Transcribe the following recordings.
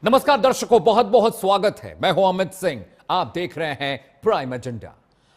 नमस्कार दर्शकों, बहुत बहुत स्वागत है। मैं हूं अमित सिंह। आप देख रहे हैं prime agenda.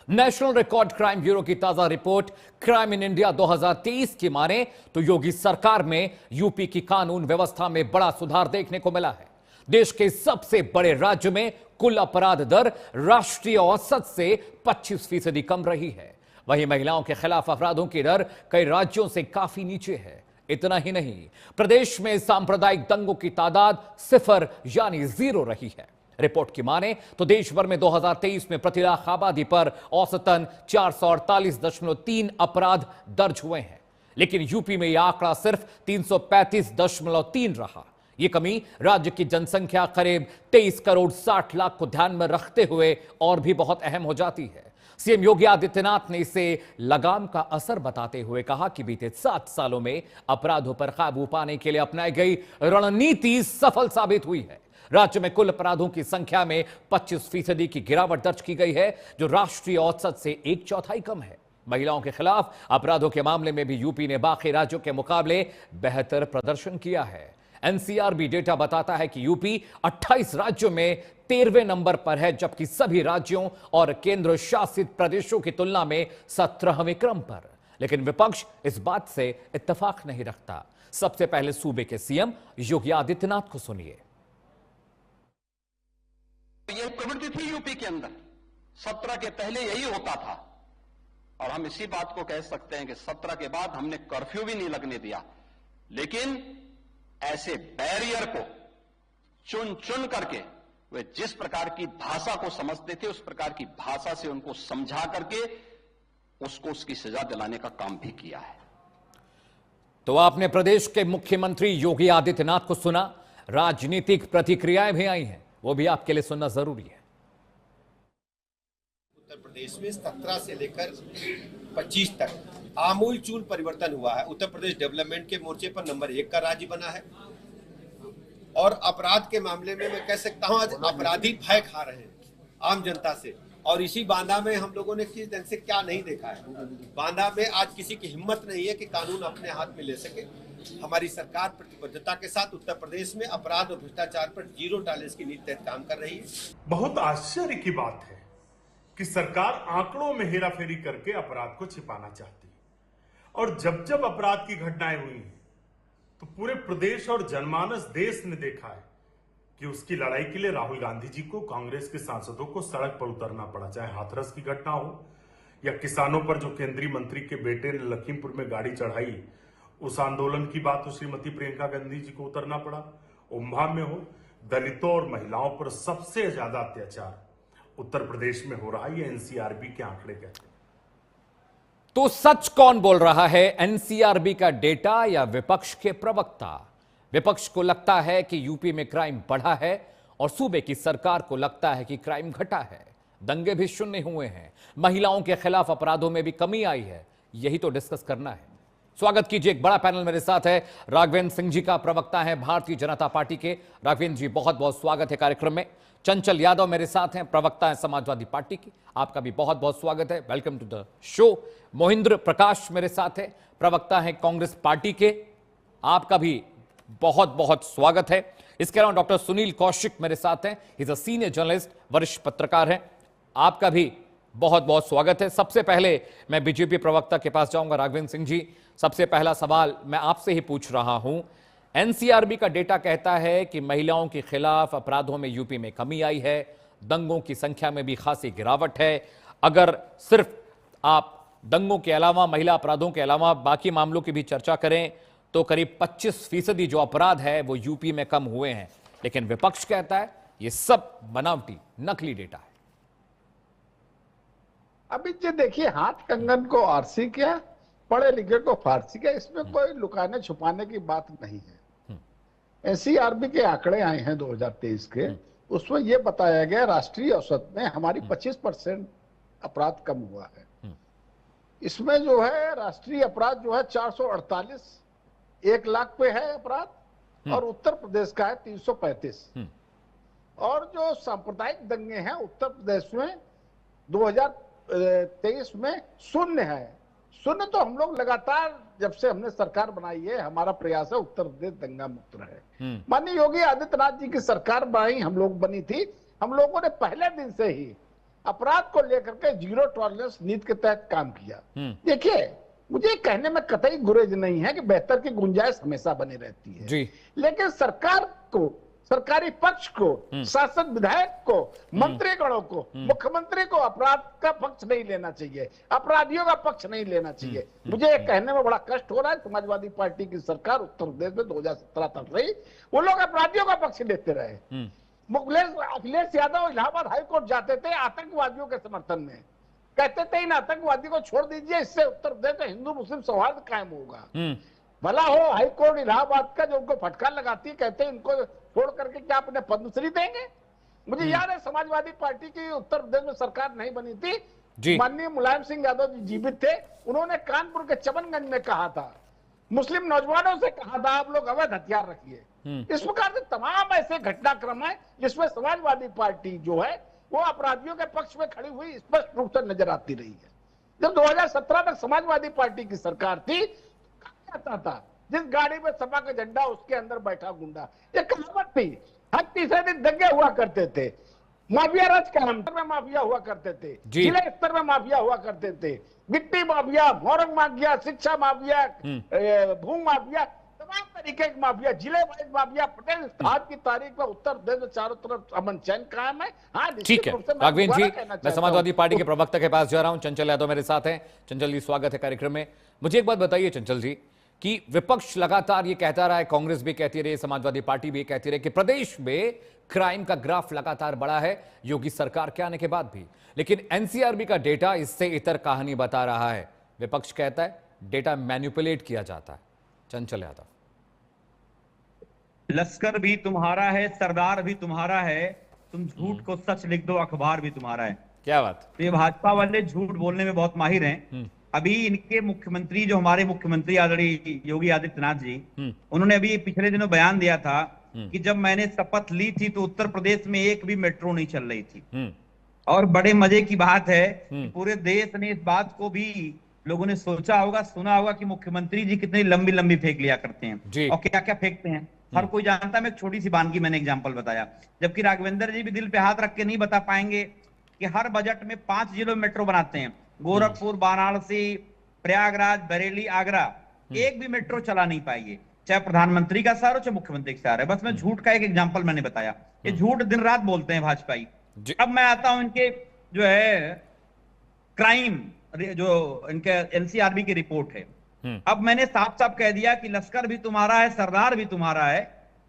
National record crime bureau की ताजा रिपोर्ट क्राइम इन इंडिया 2023 की माने तो योगी सरकार में यूपी की कानून व्यवस्था में बड़ा सुधार देखने को मिला है। देश के सबसे बड़े राज्य में कुल अपराध दर राष्ट्रीय औसत से 25% कम रही है। वहीं महिलाओं के खिलाफ अपराधों की दर कई राज्यों से काफी नीचे है। इतना ही नहीं, प्रदेश में सांप्रदायिक दंगों की तादाद सिफर यानी 0 रही है। रिपोर्ट की माने तो देश भर में 2023 में प्रति लाख आबादी पर औसतन 448.3 अपराध दर्ज हुए हैं, लेकिन यूपी में यह आंकड़ा सिर्फ 335.3 रहा। यह कमी राज्य की जनसंख्या करीब 23 करोड़ 60 लाख को ध्यान में रखते हुए और भी बहुत अहम हो जाती है। सीएम योगी आदित्यनाथ ने इसे लगाम का असर बताते हुए कहा कि बीते 7 सालों में अपराधों पर काबू पाने के लिए अपनाई गई रणनीति सफल साबित हुई है। राज्य में कुल अपराधों की संख्या में 25% की गिरावट दर्ज की गई है, जो राष्ट्रीय औसत से 1/4 कम है। महिलाओं के खिलाफ अपराधों के मामले में भी यूपी ने बाकी राज्यों के मुकाबले बेहतर प्रदर्शन किया है। एनसीआरबी डेटा बताता है कि यूपी 28 राज्यों में 13वें नंबर पर है, जबकि सभी राज्यों और केंद्र शासित प्रदेशों की तुलना में 17वें क्रम पर। लेकिन विपक्ष इस बात से इत्तेफाक नहीं रखता। सबसे पहले सूबे के सीएम योगी आदित्यनाथ को सुनिए। यह प्रवृत्ति थी यूपी के अंदर, 17 के पहले यही होता था, और हम इसी बात को कह सकते हैं कि 17 के बाद हमने कर्फ्यू भी नहीं लगने दिया। लेकिन ऐसे बैरियर को चुन चुन करके वे जिस प्रकार की भाषा को समझते थे, उस प्रकार की भाषा से उनको समझा करके उसको उसकी सजा दिलाने का काम भी किया है। तो आपने प्रदेश के मुख्यमंत्री योगी आदित्यनाथ को सुना। राजनीतिक प्रतिक्रियाएं भी आई हैं, वो भी आपके लिए सुनना जरूरी है। उत्तर प्रदेश में 17 से लेकर 25 तक आमूल चूल परिवर्तन हुआ है। उत्तर प्रदेश डेवलपमेंट के मोर्चे पर नंबर 1 का राज्य बना है, और अपराध के मामले में मैं कह सकता हूं आज अपराधी भय खा रहे हैं आम जनता से। और इसी बांदा में हम लोगों ने किस ढंग से क्या नहीं देखा है। बांदा में आज किसी की हिम्मत नहीं है कि कानून अपने हाथ में ले सके। हमारी सरकार प्रतिबद्धता के साथ उत्तर प्रदेश में अपराध और भ्रष्टाचार पर 0 टॉलरेंस की नीति तहत काम कर रही है। बहुत आश्चर्य की बात है कि सरकार आंकड़ों में हेराफेरी करके अपराध को छिपाना चाहती है, और जब जब अपराध की घटनाएं हुई तो पूरे प्रदेश और जनमानस देश ने देखा है कि उसकी लड़ाई के लिए राहुल गांधी जी को, कांग्रेस के सांसदों को सड़क पर उतरना पड़ा। चाहे हाथरस की घटना हो या किसानों पर जो केंद्रीय मंत्री के बेटे ने लखीमपुर में गाड़ी चढ़ाई, उस आंदोलन की बात हो, श्रीमती प्रियंका गांधी जी को उतरना पड़ा। उम्भा में हो, दलितों और महिलाओं पर सबसे ज्यादा अत्याचार उत्तर प्रदेश में हो रहा है, ये एनसीआरबी के आंकड़े कहते हैं। तो सच कौन बोल रहा है, एनसीआरबी का डेटा या विपक्ष के प्रवक्ता? विपक्ष को लगता है कि यूपी में क्राइम बढ़ा है और सूबे की सरकार को लगता है कि क्राइम घटा है। दंगे भी शून्य हुए हैं, महिलाओं के खिलाफ अपराधों में भी कमी आई है। यही तो डिस्कस करना है। स्वागत कीजिए, एक बड़ा पैनल मेरे साथ है। राघवेंद्र सिंह जी का प्रवक्ता है भारतीय जनता पार्टी के। राघवेंद्र जी, बहुत बहुत स्वागत है कार्यक्रम में। चंचल यादव मेरे साथ हैं, प्रवक्ता है समाजवादी पार्टी की। आपका भी बहुत बहुत स्वागत है, welcome to the show. Mohinder Prakash मेरे साथ है, प्रवक्ता है कांग्रेस पार्टी के। आपका भी बहुत बहुत स्वागत है। इसके अलावा डॉक्टर सुनील कौशिक मेरे साथ हैं, इज अ सीनियर जर्नलिस्ट, वरिष्ठ पत्रकार हैं। आपका भी बहुत बहुत स्वागत है। सबसे पहले मैं बीजेपी प्रवक्ता के पास जाऊंगा। राघवेंद्र सिंह जी, सबसे पहला सवाल मैं आपसे ही पूछ रहा हूं। एनसीआरबी का डेटा कहता है कि महिलाओं के खिलाफ अपराधों में यूपी में कमी आई है, दंगों की संख्या में भी खासी गिरावट है। अगर सिर्फ आप दंगों के अलावा, महिला अपराधों के अलावा बाकी मामलों की भी चर्चा करें तो करीब 25% जो अपराध है वो यूपी में कम हुए हैं। लेकिन विपक्ष कहता है ये सब बनावटी, नकली डेटा है। अभी जो देखिए, हाथ कंगन को आरसी क्या, पढ़े लिखे को फारसी क्या, इसमें कोई लुकाने छुपाने की बात नहीं है। एनसीआरबी के आंकड़े आए हैं 2023 के, उसमें यह बताया गया राष्ट्रीय औसत में हमारी 25% अपराध कम हुआ है। इसमें जो है राष्ट्रीय अपराध जो है 448 1 लाख पे है अपराध, और उत्तर प्रदेश का है 335। और जो सांप्रदायिक दंगे हैं उत्तर प्रदेश में 2023 में 0 है। 0 तो हम लोग लगातार जब से हमने सरकार बनाई है, हमारा प्रयास है उत्तर प्रदेश दंगा मुक्त रहे। माननीय योगी आदित्यनाथ जी की सरकार बनाई, हम लोग बनी थी, हम लोगों ने पहले दिन से ही अपराध को लेकर के जीरो टॉलरेंस नीति के तहत काम किया। देखिए, मुझे कहने में कतई गुरेज नहीं है कि बेहतर की गुंजाइश हमेशा बनी रहती है जी। लेकिन सरकार को, सरकारी पक्ष को, शासक विधायक को, मंत्रीगणों को, मुख्यमंत्री को अपराध का पक्ष नहीं लेना चाहिए, अपराधियों का पक्ष नहीं लेना चाहिए। मुझे ये कहने में बड़ा कष्ट हो रहा है, समाजवादी पार्टी की सरकार उत्तर प्रदेश में 2017 तक रही, वो लोग अपराधियों का पक्ष लेते रहे। अखिलेश यादव इलाहाबाद हाईकोर्ट जाते थे आतंकवादियों के समर्थन में, कहते थे इन आतंकवादी को छोड़ दीजिए, इससे उत्तर प्रदेश में हिंदू मुस्लिम सौहार्द कायम होगा। भला हो हाईकोर्ट इलाहाबाद का जो उनको फटकार लगाती है, कहते हैं इनको छोड़ करके क्या अपने पद्मश्री देंगे। मुझे याद है समाजवादी पार्टी की उत्तर प्रदेश में सरकार नहीं बनी थी, माननीय मुलायम सिंह यादव जी जीवित थे, उन्होंने कानपुर के चमनगंज में कहा था, मुस्लिम नौजवानों से कहा था आप लोग अवैध हथियार रखिए। इस प्रकार से तमाम ऐसे घटनाक्रम है जिसमें समाजवादी पार्टी जो है वो अपराधियों के पक्ष में खड़ी हुई स्पष्ट रूप से नजर आती रही है। जब 2017 तक समाजवादी पार्टी की सरकार थी, आता था जिस गाड़ी में सपा का झंडा उसके अंदर बैठा गुंडा, ये कहावत थी। हर तीसरे दिन दंगे हुआ करते थे, माफिया राज का नाम में माफिया हुआ करते थे, जिला स्तर में माफिया हुआ करते थे, गिट्टी माफिया, मोरंग माफिया, शिक्षा माफिया, भूमि माफिया, तमाम तरीके की माफिया, जिले वाइज माफिया। पटेल आज की तारीख में उत्तर प्रदेश में चारों तरफ अमन चैन कायम है। हाँ, ठीक है राघवेंद्र जी, मैं समाजवादी पार्टी के प्रवक्ता के पास जा रहा हूं, चंचल यादव मेरे साथ हैं। चंचल जी, स्वागत है कार्यक्रम में। मुझे एक बात बताइए चंचल जी कि विपक्ष लगातार ये कहता रहा है, कांग्रेस भी कहती रही, समाजवादी पार्टी भी कहती रही कि प्रदेश में क्राइम का ग्राफ लगातार बढ़ा है योगी सरकार के आने के बाद भी, लेकिन एनसीआरबी का डेटा इससे इतर कहानी बता रहा है। विपक्ष कहता है डेटा मैनिपुलेट किया जाता है। चंचल यादव, लश्कर भी तुम्हारा है, सरदार भी तुम्हारा है, तुम झूठ को सच लिख दो, अखबार भी तुम्हारा है। क्या बात। तो ये भाजपा वाले झूठ बोलने में बहुत माहिर हैं। अभी इनके मुख्यमंत्री, जो हमारे मुख्यमंत्री आदरणीय योगी आदित्यनाथ जी, उन्होंने अभी पिछले दिनों बयान दिया था कि जब मैंने शपथ ली थी तो उत्तर प्रदेश में एक भी मेट्रो नहीं चल रही थी। और बड़े मजे की बात है कि पूरे देश ने इस बात को भी लोगों ने सोचा होगा, सुना होगा कि मुख्यमंत्री जी कितनी लंबी लंबी फेंक लिया करते हैं और क्या क्या फेंकते हैं हर कोई जानता है। मैं एक छोटी सी बानगी मैंने एग्जांपल बताया, जबकि राघवेंद्र जी भी दिल पे हाथ रख के नहीं बता पाएंगे कि हर बजट में 5 जिलों में मेट्रो बनाते हैं, गोरखपुर, वाराणसी, प्रयागराज, बरेली, आगरा, एक भी मेट्रो चला नहीं पाएंगे, चाहे प्रधानमंत्री का शहर हो चाहे मुख्यमंत्री का शहर है। बस मैं झूठ का एक एग्जांपल मैंने बताया, ये झूठ दिन रात बोलते हैं भाजपाई। अब मैं आता हूं इनके जो है क्राइम, जो इनके एनसीआरबी की रिपोर्ट है। अब मैंने साफ साफ कह दिया कि लश्कर भी तुम्हारा है, सरदार भी तुम्हारा है,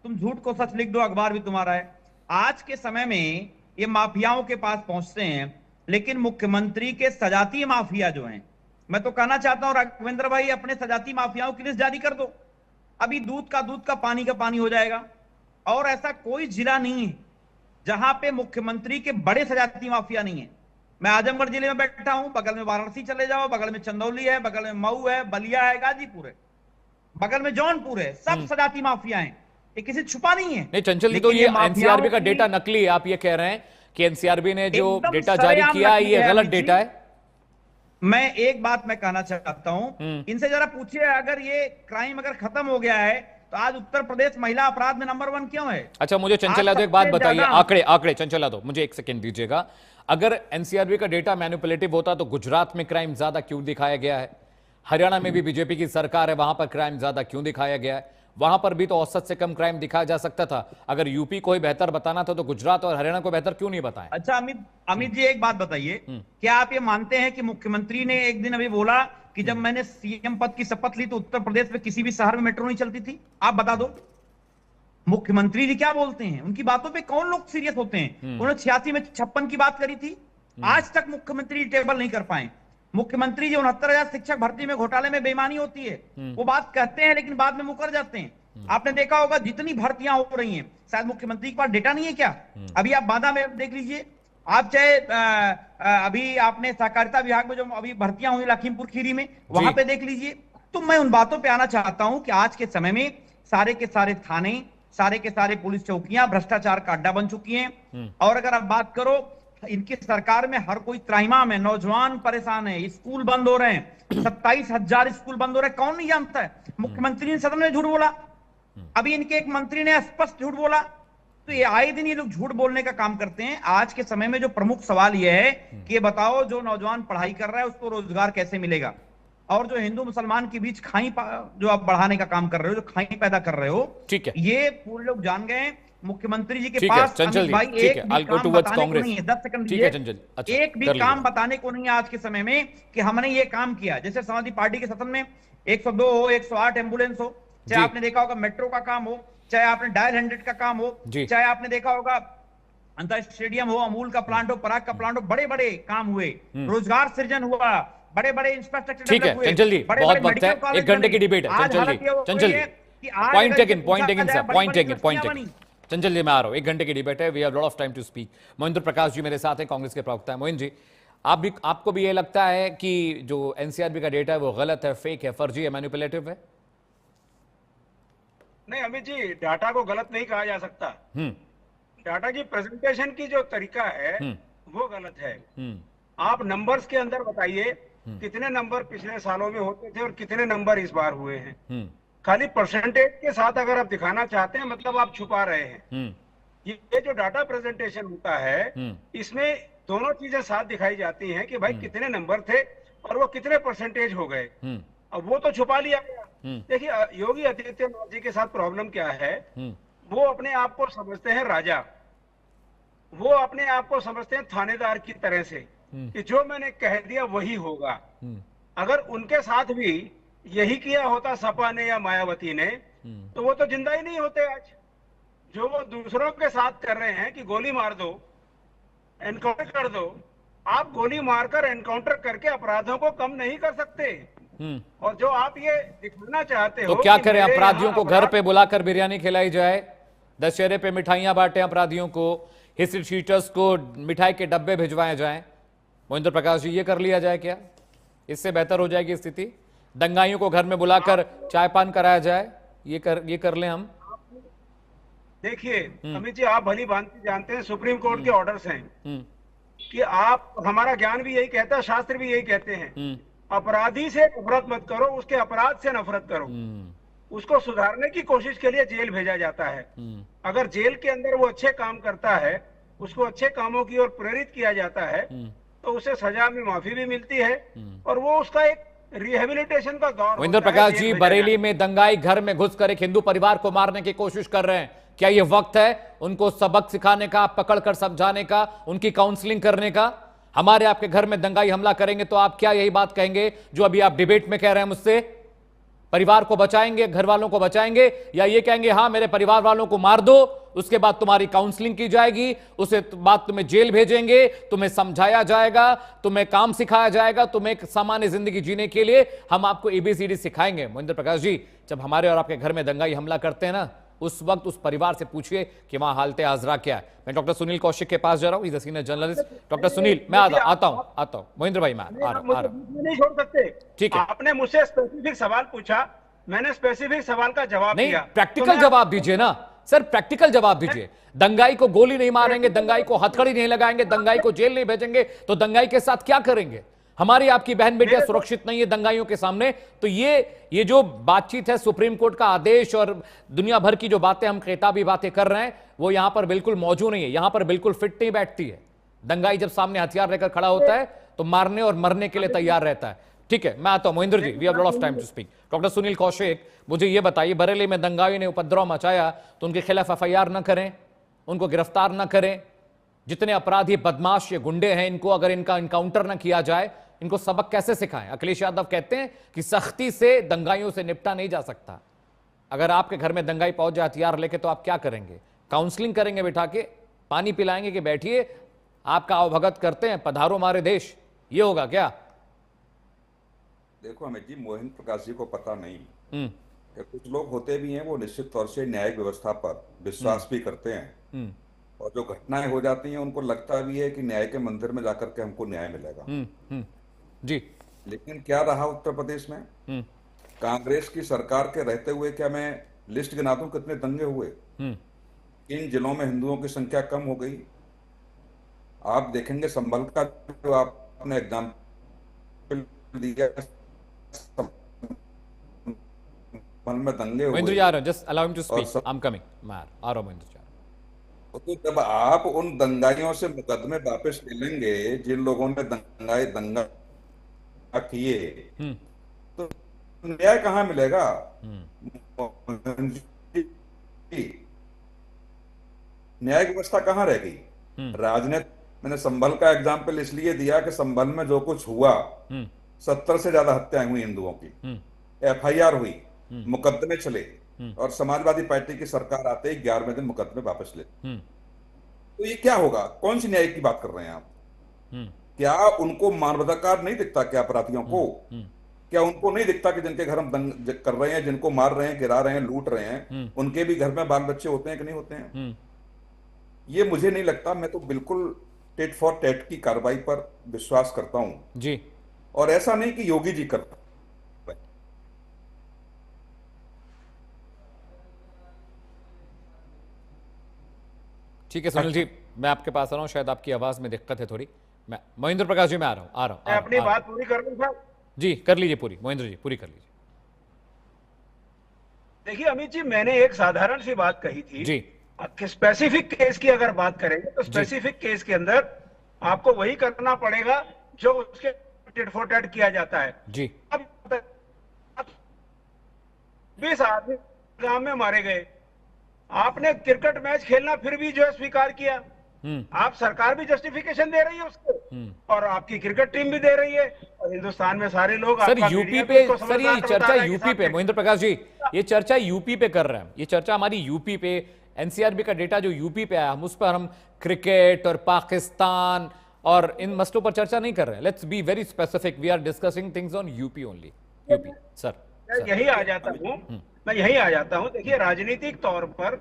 तुम झूठ को सच लिख दो, अखबार भी तुम्हारा है। आज के समय में ये माफियाओं के पास पहुंचते हैं, लेकिन मुख्यमंत्री के सजाती माफिया जो हैं, मैं तो कहना चाहता हूं राघवेंद्र भाई, अपने सजाती माफियाओं की लिस्ट जारी कर दो, अभी दूध का पानी का पानी हो जाएगा। और ऐसा कोई जिला नहीं है जहां पे मुख्यमंत्री के बड़े सजाती माफिया नहीं है। मैं आजमगढ़ जिले में बैठा हूं, बगल में वाराणसी चले जाओ, बगल में चंदौली है, बगल में मऊ है, बलिया है, गाजीपुर है, बगल में जौनपुर है, सब सजाती माफिया हैं, ये किसी छुपा नहीं है। नहीं चंचल जी, तो ये एनसीआरबी का डेटा नकली है, आप ये कह रहे हैं कि एनसीआरबी ने जो डेटा जारी किया है ये गलत डेटा है। मैं एक बात मैं कहना चाहता हूं, इनसे जरा पूछिए, अगर ये क्राइम अगर खत्म हो गया है तो आज उत्तर प्रदेश महिला अपराध में नंबर 1 क्यों है? अच्छा, मुझे चंचल यादव एक बात बताइए, आंकड़े चंचल यादव मुझे एक सेकंड दीजिएगा। अगर एनसीआरबी का डेटा मैनिपुलेटिव होता तो गुजरात में क्राइम ज्यादा क्यों दिखाया गया है? हरियाणा में भी बीजेपी की सरकार है, वहां पर क्राइम ज्यादा क्यों दिखाया गया है? वहां पर भी तो औसत से कम क्राइम दिखाया जा सकता था। अगर यूपी को ही बेहतर बताना था तो गुजरात और हरियाणा को बेहतर क्यों नहीं बताया? अच्छा अमित जी, एक बात बताइए, क्या आप ये मानते हैं कि मुख्यमंत्री ने एक दिन अभी बोला कि जब मैंने सीएम पद की शपथ ली तो उत्तर प्रदेश में किसी भी शहर में मेट्रो नहीं चलती थी? आप बता दो, मुख्यमंत्री जी क्या बोलते हैं, उनकी बातों पे कौन लोग सीरियस होते हैं? उन्होंने 86 में 56 की बात करी थी, आज तक मुख्यमंत्री टेबल नहीं कर पाए। मुख्यमंत्री जी 69,000 शिक्षक भर्ती में घोटाले में बेईमानी होती है, वो बात कहते हैं लेकिन बाद में मुकर जाते हैं। आपने देखा होगा जितनी भर्तियां हो रही हैं, शायद मुख्यमंत्री के पास डेटा नहीं है क्या? अभी आप बांदा में देख लीजिए, आप चाहे अभी आपने सहकारिता विभाग में जो अभी भर्तियां हुई लखीमपुर खीरी में, वहां पे देख लीजिए। तो मैं उन बातों पे आना चाहता हूं कि आज के समय में सारे के सारे थाने, सारे के सारे पुलिस चौकियां भ्रष्टाचार का अड्डा बन चुकी हैं। और अगर आप बात करो इनकी सरकार में हर कोई त्राहिमाम है, नौजवान परेशान है, स्कूल बंद हो रहे हैं, 27,000 स्कूल बंद हो रहे हैं, कौन नहीं जानता है? मुख्यमंत्री ने सदन में झूठ बोला, अभी इनके एक मंत्री ने स्पष्ट झूठ बोला। तो ये आए दिन ये लोग झूठ बोलने का काम करते हैं। आज के समय में जो प्रमुख सवाल ये है कि ये बताओ, जो नौजवान पढ़ाई कर रहा है उसको रोजगार कैसे मिलेगा, और जो हिंदू मुसलमान के बीच खाई जो आप बढ़ाने का काम कर रहे हो, जो खाई पैदा कर रहे हो, ठीक है, ये पूरे लोग जान गए। मुख्यमंत्री जी के ठीक है, पास चंचल अमित जी, भाई ठीक एक है, भी I'll go काम towards बताने को कांग्रेस। नहीं है। 10 सेकंड ठीक है चंचल, अच्छा, एक भी कर काम लीजिए। बताने को नहीं है आज के समय में कि हमने ये काम किया। जैसे समाजवादी पार्टी के सदन में 102 हो, 108 एम्बुलेंस हो, चाहे आपने देखा होगा मेट्रो का काम हो, चाहे आपने डायल 100 का काम हो, चाहे आपने देखा होगा अंतर स्टेडियम हो, अमूल का प्लांट हो, पराग का प्लांट हो, बड़े बड़े काम हुए, रोजगार सृजन हुआ, बड़े बड़े इंफ्रास्ट्रक्चर ठीक है चंचल जी, बहुत वक्त है, 1 घंटे की डिबेट है। Chanchal ji, Chanchal ji, point taken sir, point taken. Chanchal ji, मैं आ रहा हूं, 1 घंटे की डिबेट है, we have lot of time to speak. Mahendra Prakash ji मेरे साथ हैं, कांग्रेस के प्रवक्ता है। मोहिन जी, आपको भी ये लगता है कि जो एनसीआरबी का डेटा है वो गलत है, फेक है, फर्जी है, मैनिपुलेटिव है? नहीं अमित जी, डाटा को गलत नहीं कहा जा सकता। डाटा की प्रेजेंटेशन की जो तरीका है वो गलत है। आप नंबर्स के अंदर बताइए कितने नंबर पिछले सालों में होते थे और कितने नंबर इस बार हुए हैं। खाली परसेंटेज के साथ अगर आप दिखाना चाहते हैं, मतलब आप छुपा रहे हैं। ये जो डाटा प्रेजेंटेशन होता है, इसमें दोनों चीजें साथ दिखाई जाती हैं कि भाई कितने नंबर थे और वो कितने परसेंटेज हो गए। अब वो तो छुपा लिया गया। देखिए, योगी आदित्यनाथ जी के साथ प्रॉब्लम क्या है, वो अपने आप को समझते हैं राजा, वो अपने आप को समझते हैं थानेदार की तरह से कि जो मैंने कह दिया वही होगा। अगर उनके साथ भी यही किया होता सपा ने या मायावती ने, तो वो तो जिंदा ही नहीं होते आज। जो वो दूसरों के साथ कर रहे हैं कि गोली मार दो, एनकाउंटर कर दो, आप गोली मारकर एनकाउंटर करके अपराधों को कम नहीं कर सकते। और जो आप ये दिखाना चाहते हो तो क्या कि करें, मेरे अपराधियों यहाँ को घर पे बुलाकर बिरयानी खिलाई जाए, दशहरे पे मिठाइयां बांटे अपराधियों को, हिस्ट्री शीटर्स को मिठाई के डब्बे भिजवाए जाएं? महेंद्र प्रकाश जी, ये कर लिया जाए क्या? इससे बेहतर हो जाएगी स्थिति? दंगाइयों को घर में बुलाकर चाय पान कराया जाए, ये कर लें हम? देखिए अमित जी, आप भली भांति जानते हैं सुप्रीम कोर्ट के ऑर्डर्स हैं कि आप, हमारा ज्ञान भी यही कहता है, शास्त्र भी यही कहते हैं, अपराधी से नफरत मत करो, उसके अपराध से नफरत करो। उसको सुधारने की कोशिश के लिए जेल भेजा जाता है। अगर जेल के अंदर वो अच्छे काम करता है, उसको अच्छे कामों की ओर प्रेरित किया जाता है, तो उसे सजा में माफी भी मिलती है और वो उसका एक रिहेबिलिटेशन का दौर। महेंद्र प्रकाश जी, बरेली में दंगाई घर में घुसकर एक हिंदू परिवार को मारने की कोशिश कर रहे हैं, क्या यह वक्त है उनको सबक सिखाने का, पकड़कर समझाने का, उनकी काउंसलिंग करने का? हमारे आपके घर में दंगाई हमला करेंगे तो आप क्या यही बात कहेंगे जो अभी आप डिबेट में कह रहे हैं मुझसे? परिवार को बचाएंगे, घर वालों को बचाएंगे, या ये कहेंगे हाँ मेरे परिवार वालों को मार दो, उसके बाद तुम्हारी काउंसलिंग की जाएगी, उसके बाद तुम्हें जेल भेजेंगे, तुम्हें समझाया जाएगा, तुम्हें काम सिखाया जाएगा, तुम्हें एक सामान्य जिंदगी जीने के लिए हम आपको एबीसीडी सिखाएंगे? महेंद्र प्रकाश जी, जब हमारे और आपके घर में दंगाई हमला करते हैं ना, उस वक्त उस परिवार से पूछिए कि वहां हालत हाजरा क्या है। मैं डॉक्टर सुनील कौशिक के पास जा रहा हूं, is a senior journalist. Doctor Sunil, मैं आता हूं महेंद्र भाई, मैं आ रहा हूं। नहीं छोड़ सकते। ठीक है, आपने मुझसे स्पेसिफिक सवाल पूछा, मैंने स्पेसिफिक सवाल का जवाब दिया। प्रैक्टिकल जवाब दीजिए ना सर, प्रैक्टिकल जवाब दीजिए। दंगाई को गोली नहीं मारेंगे, दंगाई को हथकड़ी नहीं लगाएंगे, दंगाई को जेल नहीं भेजेंगे, तो दंगाई के साथ क्या करेंगे? हमारी आपकी बहन बेटियां सुरक्षित नहीं है दंगाइयों के सामने। तो ये जो बातचीत है, सुप्रीम कोर्ट का आदेश और दुनिया भर की जो बातें हम खिताबी बातें कर रहे हैं, वो यहां पर बिल्कुल मौजूद नहीं है, यहां पर बिल्कुल फिट नहीं बैठती है। दंगाई जब सामने हथियार लेकर खड़ा होता है तो मारने और मरने के लिए तैयार रहता है। ठीक है, मैं आता हूं Mahendra ji, we have lot of time to speak. Doctor Sunil Kaushik, मुझे यह बताइए, बरेली में दंगाई ने उपद्रव मचाया तो उनके खिलाफ एफआईआर न करें, उनको गिरफ्तार न करें? जितने अपराधी बदमाश ये गुंडे हैं, इनको अगर इनका इनकाउंटर न किया जाए, इनको सबक कैसे सिखाएं? अखिलेश यादव कहते हैं कि सख्ती से दंगाइयों से निपटा नहीं जा सकता। अगर आपके घर में दंगाई पहुंच जाए हथियार लेके, तो आप क्या करेंगे? काउंसलिंग करेंगे बिठा के, पानी पिलाएंगे कि बैठिए आपका आवभगत करते हैं, पधारो हमारे देश, ये होगा क्या? देखो अमित जी, मोहन प्रकाश जी को पता नहीं कि कुछ लोग होते भी हैं, वो निश्चित तौर से न्यायिक व्यवस्था पर विश्वास भी करते हैं, और जो घटनाएं हो जाती हैं उनको लगता भी है कि न्याय के मंदिर में जाकर के हमको न्याय मिलेगा। जी, लेकिन क्या रहा उत्तर प्रदेश में? कांग्रेस की सरकार के रहते हुए, क्या मैं लिस्ट गिना दूं कितने दंगे हुए? इन जिलों में हिंदुओं की संख्या कम हो गई। आप देखेंगे संभल का जो आपने एग्जाम्पल दिया, संभल में दंगे महेंद्र जी हुए आ रहे हैं, जस्ट अलाउ हिम टू और स्पीक, आई एम कमिंग, मैं आ रहा हूं महेंद्र जी। तो जब आप उन दंगाइयों से मुकदमे वापस ले लेंगे जिन लोगों ने दंगा किए, तो न्याय कहाँ मिलेगा? न्याय व्यवस्था कहाँ रह गई? राजनीति, मैंने संभल का एग्जाम्पल इसलिए दिया कि संभल में जो कुछ हुआ, 70 से ज्यादा हत्याएं हुई हिंदुओं की, FIR हुई, मुकदमे चले, और समाजवादी पार्टी की सरकार आते ही 11वें दिन मुकदमे वापस ले। तो ये क्या होगा? कौन सी न्याय की बात कर रहे हैं आप? क्या उनको मानवाधिकार नहीं दिखता क्या अपराधियों को? क्या उनको नहीं दिखता कि जिनके घर हम दंग कर रहे हैं, जिनको मार रहे हैं, गिरा रहे हैं, लूट रहे हैं, उनके भी घर में बाल बच्चे होते हैं कि नहीं होते हैं? ये मुझे नहीं लगता। मैं तो बिल्कुल टेट फॉर टेट की कार्रवाई पर विश्वास करता हूं जी, और ऐसा नहीं कि योगी जी करता। ठीक है सुनील जी, मैं आपके पास आ रहा हूं, शायद आपकी आवाज में दिक्कत है थोड़ी। मैं महेंद्र प्रकाश जी, मैं आ रहा हूं। मैं अपनी बात पूरी कर लूं साहब? जी कर लीजिए पूरी, महेंद्र जी पूरी कर लीजिए। देखिए अमित जी, मैंने एक साधारण सी बात कही थी जी, कि स्पेसिफिक केस की अगर बात करेंगे तो स्पेसिफिक केस के अंदर आपको वही करना पड़ेगा जो उसके टिट फॉर टैट किया जाता है। जी, अब 20 आदमी गांव में मारे गए, आपने क्रिकेट मैच खेलना फिर भी जो है स्वीकार किया। आप सरकार भी जस्टिफिकेशन दे रही है उसको, और आपकी क्रिकेट टीम भी दे रही है, और हिंदुस्तान में सारे लोग सर आपका यूपी मीडिया भी पे, उसको सर ये समझदार बता चर्चा रहा है कि यूपी पे, साहब महेंद्र प्रकाश जी ये चर्चा यूपी पे कर रहे हैं, ये चर्चा हमारी यूपी पे, एनसीआरबी का डेटा जो यूपी पे आया, हम उस पर हम क्रिकेट और पाकिस्तान और इन मसलों पर चर्चा नहीं कर रहे हैं। Let's be very specific, we are discussing things on UP only. UP sir, मैं यही आ जाता हूं। देखिए राजनीतिक तौर पर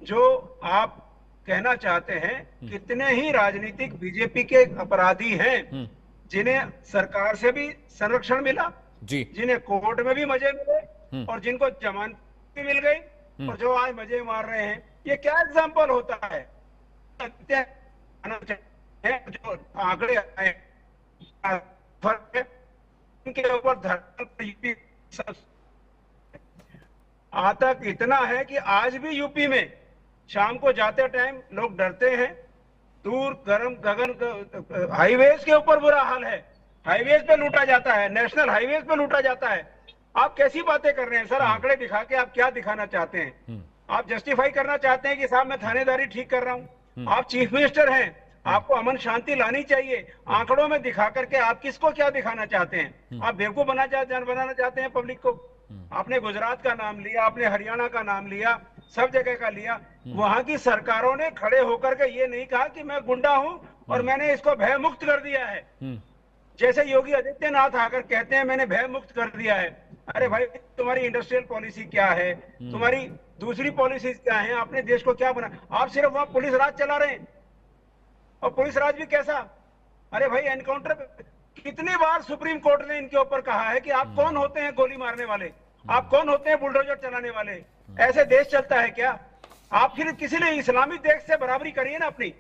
जो आप कहना चाहते हैं, कितने ही राजनीतिक बीजेपी के अपराधी हैं जिन्हें सरकार से भी संरक्षण मिला जी, जिन्हें कोर्ट में भी मजे मिले और जिनको जमानत भी मिल गई, और जो आज मजे मार रहे हैं, ये क्या एग्जाम्पल होता है? जो आंकड़े आए इनके ऊपर आतंक इतना है कि आज भी यूपी में शाम को जाते टाइम लोग डरते हैं। दूर गरम गगन हाईवेज के ऊपर बुरा हाल है, हाईवेज पे लूटा जाता है, नेशनल हाईवेज पे लूटा जाता है। आप कैसी बातें कर रहे हैं सर? आंकड़े दिखा के आप क्या दिखाना चाहते हैं? आप जस्टिफाई करना चाहते हैं कि साहब मैं थानेदारी ठीक कर रहा हूं? आप चीफ मिनिस्टर हैं, आपको अमन शांति लानी चाहिए। आंकड़ों में दिखा करके आप किसको क्या दिखाना चाहते हैं? आप बेवकूफ बनाना चाहते हैं पब्लिक को। आपने गुजरात का नाम लिया, आपने हरियाणा का नाम लिया, सब जगह का लिया। वहां की सरकारों ने खड़े होकर के ये नहीं कहा कि मैं गुंडा हूं और मैंने इसको भय मुक्त कर दिया है। जैसे योगी आदित्यनाथ आकर कहते हैं मैंने भय मुक्त कर दिया है। अरे भाई, तुम्हारी इंडस्ट्रियल पॉलिसी क्या है? तुम्हारी दूसरी पॉलिसीज क्या है? आपने देश को क्या बना? आप सिर्फ वहां पुलिस राज चला रहे हैं, और पुलिस राज भी कैसा? अरे भाई, एनकाउंटर कितनी बार सुप्रीम कोर्ट ने इनके ऊपर कहा है कि आप कौन होते हैं गोली मारने वाले, आप कौन होते हैं बुलडोजर चलाने वाले? ऐसे देश चलता है क्या? आप फिर किसी ने इस्लामिक देश से बराबरी करिए ना अपनी,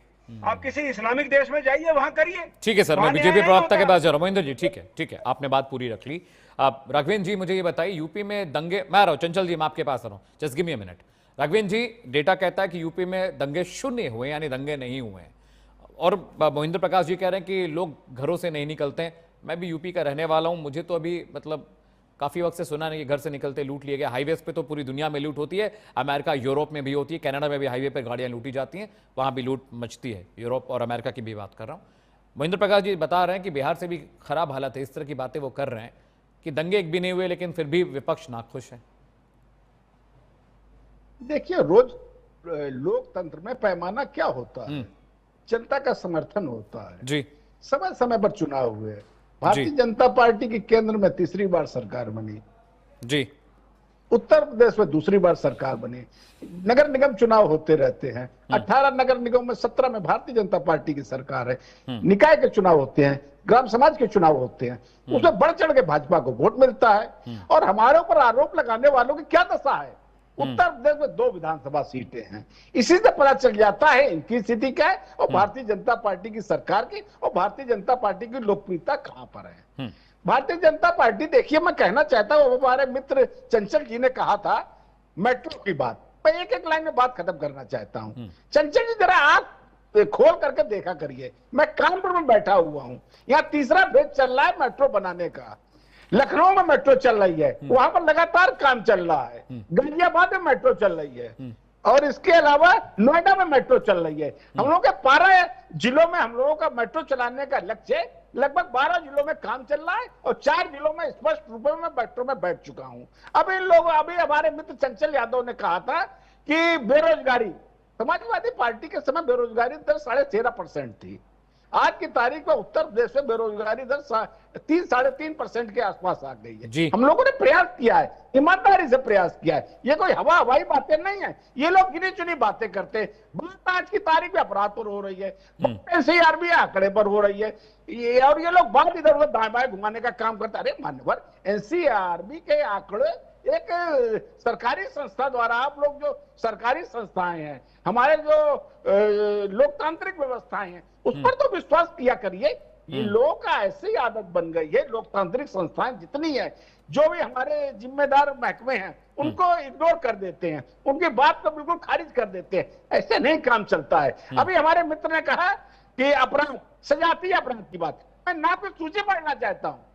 आप किसी इस्लामिक देश में जाइए, वहां करिए। ठीक है सर, मैं बीजेपी प्रवक्ता के पास जा रहा हूं। महेंद्र जी ठीक है, आपने बात पूरी रख ली। आप राघवेंद्र जी मुझे ये बताइए, यूपी में दंगे, मैं आ रहा हूं, चंचल जी मैं आपके पास आ रहा हूं, just give me a minute. Raghavendra ji, data कहता है कि यूपी में दंगे शून्य हुए, यानी दंगे नहीं हुए हैं, और महेंद्र प्रकाश जी कह रहे हैं कि लोग घरों से नहीं निकलते हैं। मैं भी यूपी का रहने वाला हूं, मुझे तो अभी मतलब काफी वक्त से सुना नहीं कि घर से निकलते लूट लिए गए। हाईवेज पे तो पूरी दुनिया में लूट होती है, अमेरिका यूरोप में भी होती है, कनाडा में भी हाईवे पे गाड़ियां लूटी जाती हैं, वहां भी लूट मचती है। यूरोप और अमेरिका की भी बात कर रहा हूं। महेंद्र प्रकाश जी बता रहे हैं कि बिहार से भी खराब हालत है, इस तरह की बातें वो कर रहे हैं कि दंगे एक भी नहीं हुए, लेकिन फिर भी विपक्ष नाखुश है। देखिए, रोज लोकतंत्र में पैमाना क्या होता है? जनता का समर्थन होता है जी, समय समय पर चुनाव हुए। भारतीय जनता पार्टी की केंद्र में तीसरी बार सरकार बनी जी, उत्तर प्रदेश में दूसरी बार सरकार बनी, नगर निगम चुनाव होते रहते हैं। 18 नगर निगम में 17 में भारतीय जनता पार्टी की सरकार है। निकाय के चुनाव होते हैं, ग्राम समाज के चुनाव होते हैं, उसमें बढ़ चढ़ के भाजपा को वोट मिलता है। और हमारे ऊपर आरोप लगाने वालों की क्या दशा है? उत्तर प्रदेश में 2 विधानसभा सीटें हैं। इसी से पता चल जाता है इनकी स्थिति क्या है और भारतीय जनता पार्टी की सरकार की और भारतीय जनता पार्टी की लोकप्रियता कहां पर है। भारतीय जनता पार्टी, देखिए मैं कहना चाहता हूं, हमारे मित्र चंचल जी ने कहा था मेट्रो की बात, मैं एक लाइन में बात खत्म करना चाहता हूं। चंचल जी जरा आप खोल करके देखा करिए, मैं कानपुर में बैठा हुआ हूं, यहाँ तीसरा फेज चल रहा है मेट्रो बनाने का। लखनऊ में मेट्रो चल रही है, वहां पर लगातार काम चल रहा है। गाजियाबाद में मेट्रो चल रही है और इसके अलावा नोएडा में मेट्रो चल रही है। हम लोगों के 12 जिलों में हम लोगों का मेट्रो चलाने का लक्ष्य है। लगभग 12 जिलों में काम चल रहा है और 4 जिलों में स्पष्ट रूप में मेट्रो में बैठ चुका हूं। अभी हमारे मित्र चंचल यादव ने कहा था कि बेरोजगारी, समाजवादी पार्टी के समय बेरोजगारी दर 13.5% थी। आज की तारीख में उत्तर प्रदेश में बेरोजगारी दर 3-3.5% के आसपास आ गई है। हम लोगों ने प्रयास किया है, ईमानदारी से प्रयास किया है। ये कोई हवाई बातें नहीं है, ये लोग गिनी चुनी बातें करते हैं। बात आज की तारीख में अपराध पर हो रही है, एनसीआरबी आंकड़े पर हो रही है, और ये लोग बात इधर उधर दाएं बाएं घुमाने का काम करते। अरे मान्यवर, एनसीआरबी के आंकड़े एक सरकारी संस्था द्वारा, आप लोग जो सरकारी संस्थाएं हैं, हमारे जो लोकतांत्रिक व्यवस्थाएं हैं, उस पर तो विश्वास किया करिए। ये लोगों का ऐसी आदत बन गई है, लोकतांत्रिक संस्थाएं जितनी है, जो भी हमारे जिम्मेदार महकमे हैं, उनको इग्नोर कर देते हैं, उनकी बात को बिल्कुल खारिज कर देते हैं। ऐसे नहीं काम चलता है। अभी हमारे मित्र ने कहा कि अपराध, सजातीय अपराध की बात, मैं ना कुछ सूची पढ़ना चाहता हूं।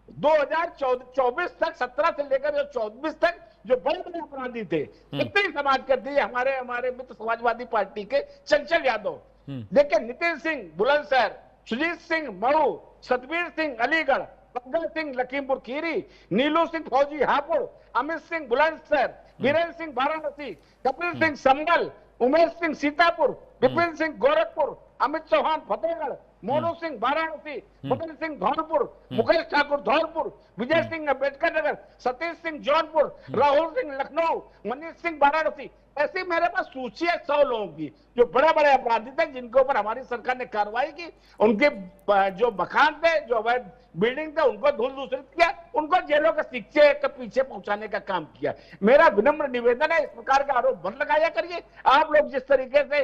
2024 तक, 17 से लेकर 24 तक जो बड़े बड़े अपराधी थे, कितनी समाज कर दी हमारे मित्र समाजवादी पार्टी के चंचल यादव। देखिए, नितिन सिंह बुलंदशहर, सुजीत सिंह मऊ, सतबीर सिंह अलीगढ़, पंकज सिंह लखीमपुर खीरी, नीलू सिंह फौजी हापुड़, अमित सिंह बुलंदशहर, वीरेंद्र सिंह वाराणसी, कपिल सिंह संभल, उमेश सिंह सीतापुर, विपिन सिंह गोरखपुर, अमित चौहान फतेहगढ़, मोनू सिंह वाराणसी, मदन सिंह धौलपुर, मुकेश ठाकुर धौलपुर, विजय सिंह अम्बेडकर नगर, सतीश सिंह जौनपुर, राहुल सिंह लखनऊ, मनीष सिंह वाराणसी। ऐसी मेरे पास सूची है 100 लोगों की जो बड़े बड़े अपराधी थे, जिनके ऊपर हमारी सरकार ने कार्रवाई की। उनके जो मकान थे, जो अवैध बिल्डिंग थे, उनको धूल दूसरित किया, उनको जेलों के शिक्षे के पीछे पहुंचाने का काम किया। मेरा विनम्र निवेदन है, इस प्रकार का आरोप बंद लगाया करिए। आप लोग जिस तरीके से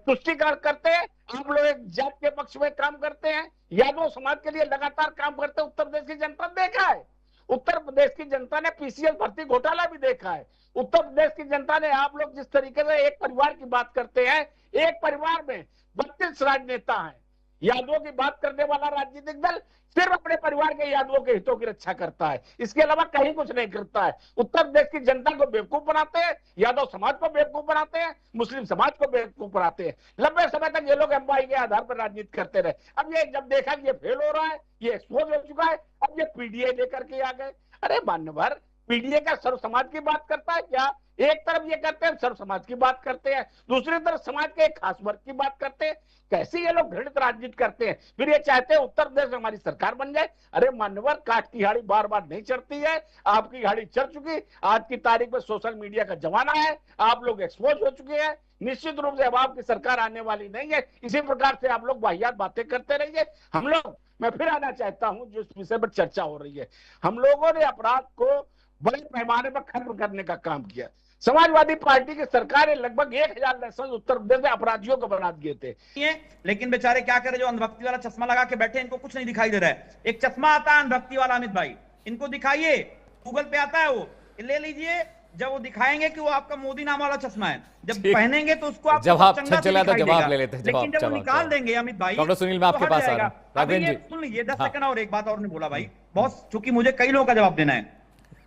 तुष्टिकरण करते हैं, आप लोग एक जात के पक्ष में काम करते हैं, यादव समाज के लिए लगातार काम करते हैं। उत्तर प्रदेश की जनता देखा है, उत्तर प्रदेश की जनता ने पीसीएस भर्ती घोटाला भी देखा है। उत्तर प्रदेश की जनता ने, आप लोग जिस तरीके से एक परिवार की बात करते हैं, एक परिवार में 32 राजनेता हैं। यादवों की बात करने वाला राजनीतिक दल सिर्फ अपने परिवार के यादवों के हितों की रक्षा करता है, इसके अलावा कहीं कुछ नहीं करता है। उत्तर प्रदेश की जनता को बेवकूफ बनाते हैं, यादव समाज को बेवकूफ बनाते हैं, मुस्लिम समाज को बेवकूफ बनाते हैं। लंबे समय तक ये लोग एमवाई के आधार पर राजनीति करते रहे। अब ये जब देखा कि ये फेल हो रहा है, ये एक्सपोज हो चुका है, अब ये पीडीए लेकर के आ गए। अरे मान्यवर, पीडीए का सर्व समाज की बात करता है क्या? एक तरफ ये करते हैं सर्व समाज की बात करते हैं, दूसरी तरफ समाज के एक खास वर्ग की बात करते हैं। कैसे ये लोग घृणित राजनीति करते हैं? फिर ये चाहते हैं उत्तर प्रदेश में हमारी सरकार बन जाए। अरे मान्यवर, काट की हाड़ी बार बार नहीं चढ़ती है, आपकी हाड़ी चढ़ चुकी। आज की तारीख में सोशल मीडिया का जमाना है, आप लोग एक्सपोज हो चुके हैं। निश्चित रूप से अब आपकी सरकार आने वाली नहीं है। इसी प्रकार से आप लोग वाहियात बातें करते रहिए। हम लोग, मैं फिर आना चाहता हूं जो इस विषय पर चर्चा हो रही है, हम लोगों ने अपराध को बड़े पैमाने पर खत्म करने का काम किया। समाजवादी पार्टी की सरकार ने लगभग 1000 लाइसेंस उत्तर प्रदेश में अपराधियों को बना दिए थे। लेकिन बेचारे क्या करें, जो अंधभक्ति वाला चश्मा लगा के बैठे, इनको कुछ नहीं दिखाई दे रहा है। एक चश्मा आता है अंधभक्ति वाला, अमित भाई, इनको दिखाइए, गूगल पे आता है, वो ले लीजिए। जब वो दिखाएंगे कि वो आपका मोदी नाम वाला चश्मा है, जब पहनेंगे तो उसको आप जवाब जवाब ले लेते हैं। लेकिन जब वो निकाल देंगे अमित भाई, डॉक्टर सुनील, मैं आपके पास आ रहा हूं। राघवेंद्र जी सुन लीजिए 10 सेकंड और एक बात और नहीं बोला भाई, बहुत, चूंकि मुझे कई लोगों का जवाब देना है।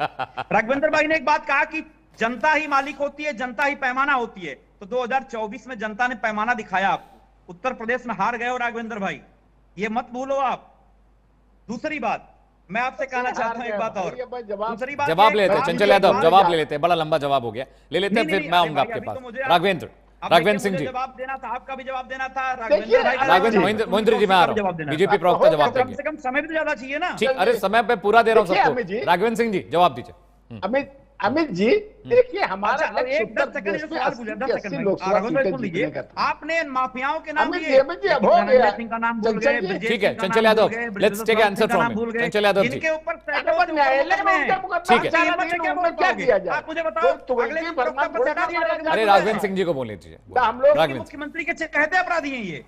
राघवेंद्र भाई ने एक बात कहा कि जनता ही मालिक होती है, जनता ही पैमाना होती है। तो 2024 में जनता ने पैमाना दिखाया आपको, उत्तर प्रदेश में हार गए हो राघवेंद्र भाई, ये मत भूलो आप। दूसरी बात मैं आपसे कहना चाहता हूं, एक बात और, दूसरी बात, जवाब ले लेते हैं। चंचल यादव जवाब ले लेते हैं, बड़ा लंबा जवाब हो गया, ले लेते हैं, फिर मैं आऊंगा आपके पास। राघवेंद्र सिंह जी, जवाब देना था, आपका भी जवाब देना था। मोहिंद्र जी, मैं आ रहा हूं, बीजेपी प्रवक्ता जवाब देंगे। कम से कम समय भी तो ज्यादा चाहिए ना। ठीक, अरे समय पे पूरा दे रहा हूं सबको। राघवेंद्र सिंह जी जवाब दीजिए। अमित, अमित जी देखिए, हमारा अच्छा, लक्ष्य एक 10 उत्तर सेकंड प्रदेश में में सवाल 80 पूछा, की 10 80 सेकंड में लोकसभा राघवेंद्र भाई सीटें सुन जीतने लीजिए। का था। आपने इन माफियाओं के नाम अमित लिए जी, अमित जी, अब हो धनंजय गया। सिंह का नाम भूल चंचल गए, जी, ब्रजेश ठीक है, सिंह का चंचल नाम भूल यादव, गए, let's take an answer Singh का from नाम him. भूल गए, चंचल यादव जी। जिनके ऊपर अरे सैकड़ों वो से ऊपर न्यायालय में मुकदमे उनका हैं। मुकदमा ठीक है। चला कीमत लेकिन क्या उनमें बोल क्या पाओगे? किया जाए? आप मुझे बताओ, कोई अगले तुगलकी दिन प्रवक्ता फरमान थोड़े ना प्रधान मारा जा अरे सकता राघवेंद्र है। सिंह जी को बोलने दीजिए, तो हम लोग राघवेंद्र सिंह मुख्यमंत्री के कहते अपराधी हैं ये।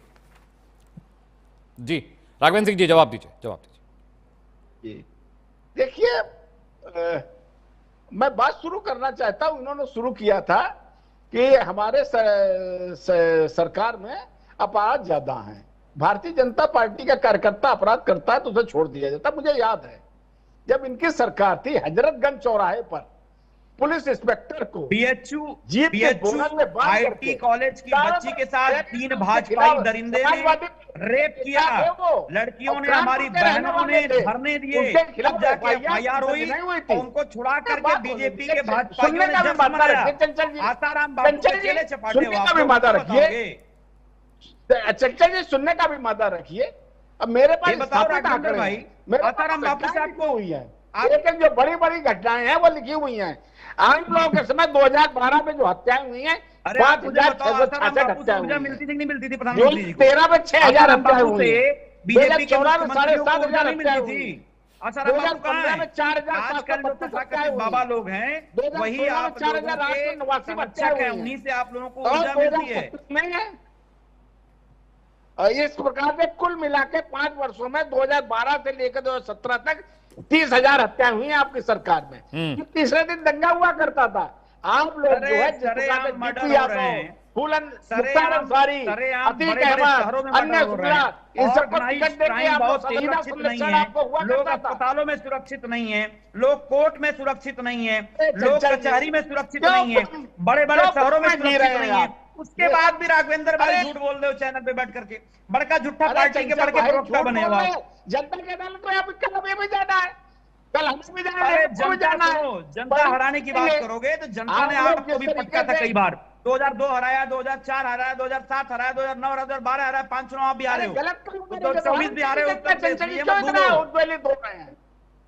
जी, राघवेंद्र सिंह जी जवाब दीजिए, जवाब दीजिए। देखिए, मैं बात शुरू करना चाहता हूं। इन्होंने शुरू किया था कि हमारे सरकार में अपराध ज्यादा हैं। भारतीय जनता पार्टी का कार्यकर्ता अपराध करता है तो उसे छोड़ दिया जाता। मुझे याद है जब इनकी सरकार थी, हजरतगंज चौराहे पर पुलिस इंस्पेक्टर को बीएचयू जीप के बोनट में बांध आईटी करके कॉलेज की बच्ची के साथ 3 भाजपाई दरिंदे ने रेप किया। लड़कियों ने, हमारी बहनों ने धरने दिए, तब जाके एफआईआर हुई और उनको छुड़ा करके बीजेपी के भाजपाइयों ने जश्न मनाया। आसाराम बापू के केले चपाटे चंचल जी, सुनने का भी मादा रखिए। अब मेरे पास बताओ स्थापित राघवेंद्र आंकड़े भाई, हैं। मेरे पास आसाराम बापू से घटनाएं आपको लिखी हुई है, लेकिन जो बड़ी बड़ी घटनाएं हैं वो लिखी हुई हैं। आम लोगों के समय 2012 में जो हत्याएं हुई हैं, अरे आप मुझे बताओ, 5,666 बापू से हत्याएं ऊर्जा हुई मिलती हैं। थी कि नहीं मिलती थी प्रधानमंत्री जी को? 2013 में 6,000 आसाराम हत्याएं बापू हुई से हैं। बीजेपी के 2014 में मुख्यमंत्रियों को 7,500 ऊर्जा नहीं हत्याएं मिलती हुई थी। हैं। आसाराम बापू कहाँ 2015 में है? 4,732 आजकल जो तथाकथित बाबा लोग हैं, वही आप लोगों के संरक्षक हैं, उन्हीं से आप लोगों को ऊर्जा मिलती है। नहीं है। और इस प्रकार से कुल मिला के 5 वर्षों में 2012 से लेकर 2017 तक 30,000 हत्याएं हुई हैं आपकी सरकार में। तीसरे दिन दंगा हुआ करता था। आप लोग जो है जिस प्रकार से जीतू यादव, फूलन मुख्तार अंसारी, अतीक अहमद, अन्य सुविधा, इन सबको टिकट देके आप लोग सुरक्षित नहीं है। लोग अस्पतालों में सुरक्षित नहीं है, लोग कोर्ट में सुरक्षित नहीं है, लोग कचहरी में सुरक्षित नहीं है, बड़े बड़े शहरों में सुरक्षित नहीं है। उसके बाद भी राघवेंद्र भाई झूठ बोल रहे हो चैनल पे बैठ करके। बड़का झूठा पार्टी के बड़के प्रवक्ता बने हो आप। जनता के अदालत में आप कल हमें भी जाना है, कल हमें भी जाना है। अरे जनता सुनो, जनता हराने की बात करोगे तो जनता ने आपको भी पटका था कई बार। 2002 हराया, 2004 हराया, 2007 हराया, 2009 हराया, 2012 हराया, 5 चुनाव आप भी हारे हो। गलत 2024 भी हारे हो। उद्वेलित हो रहे हैं।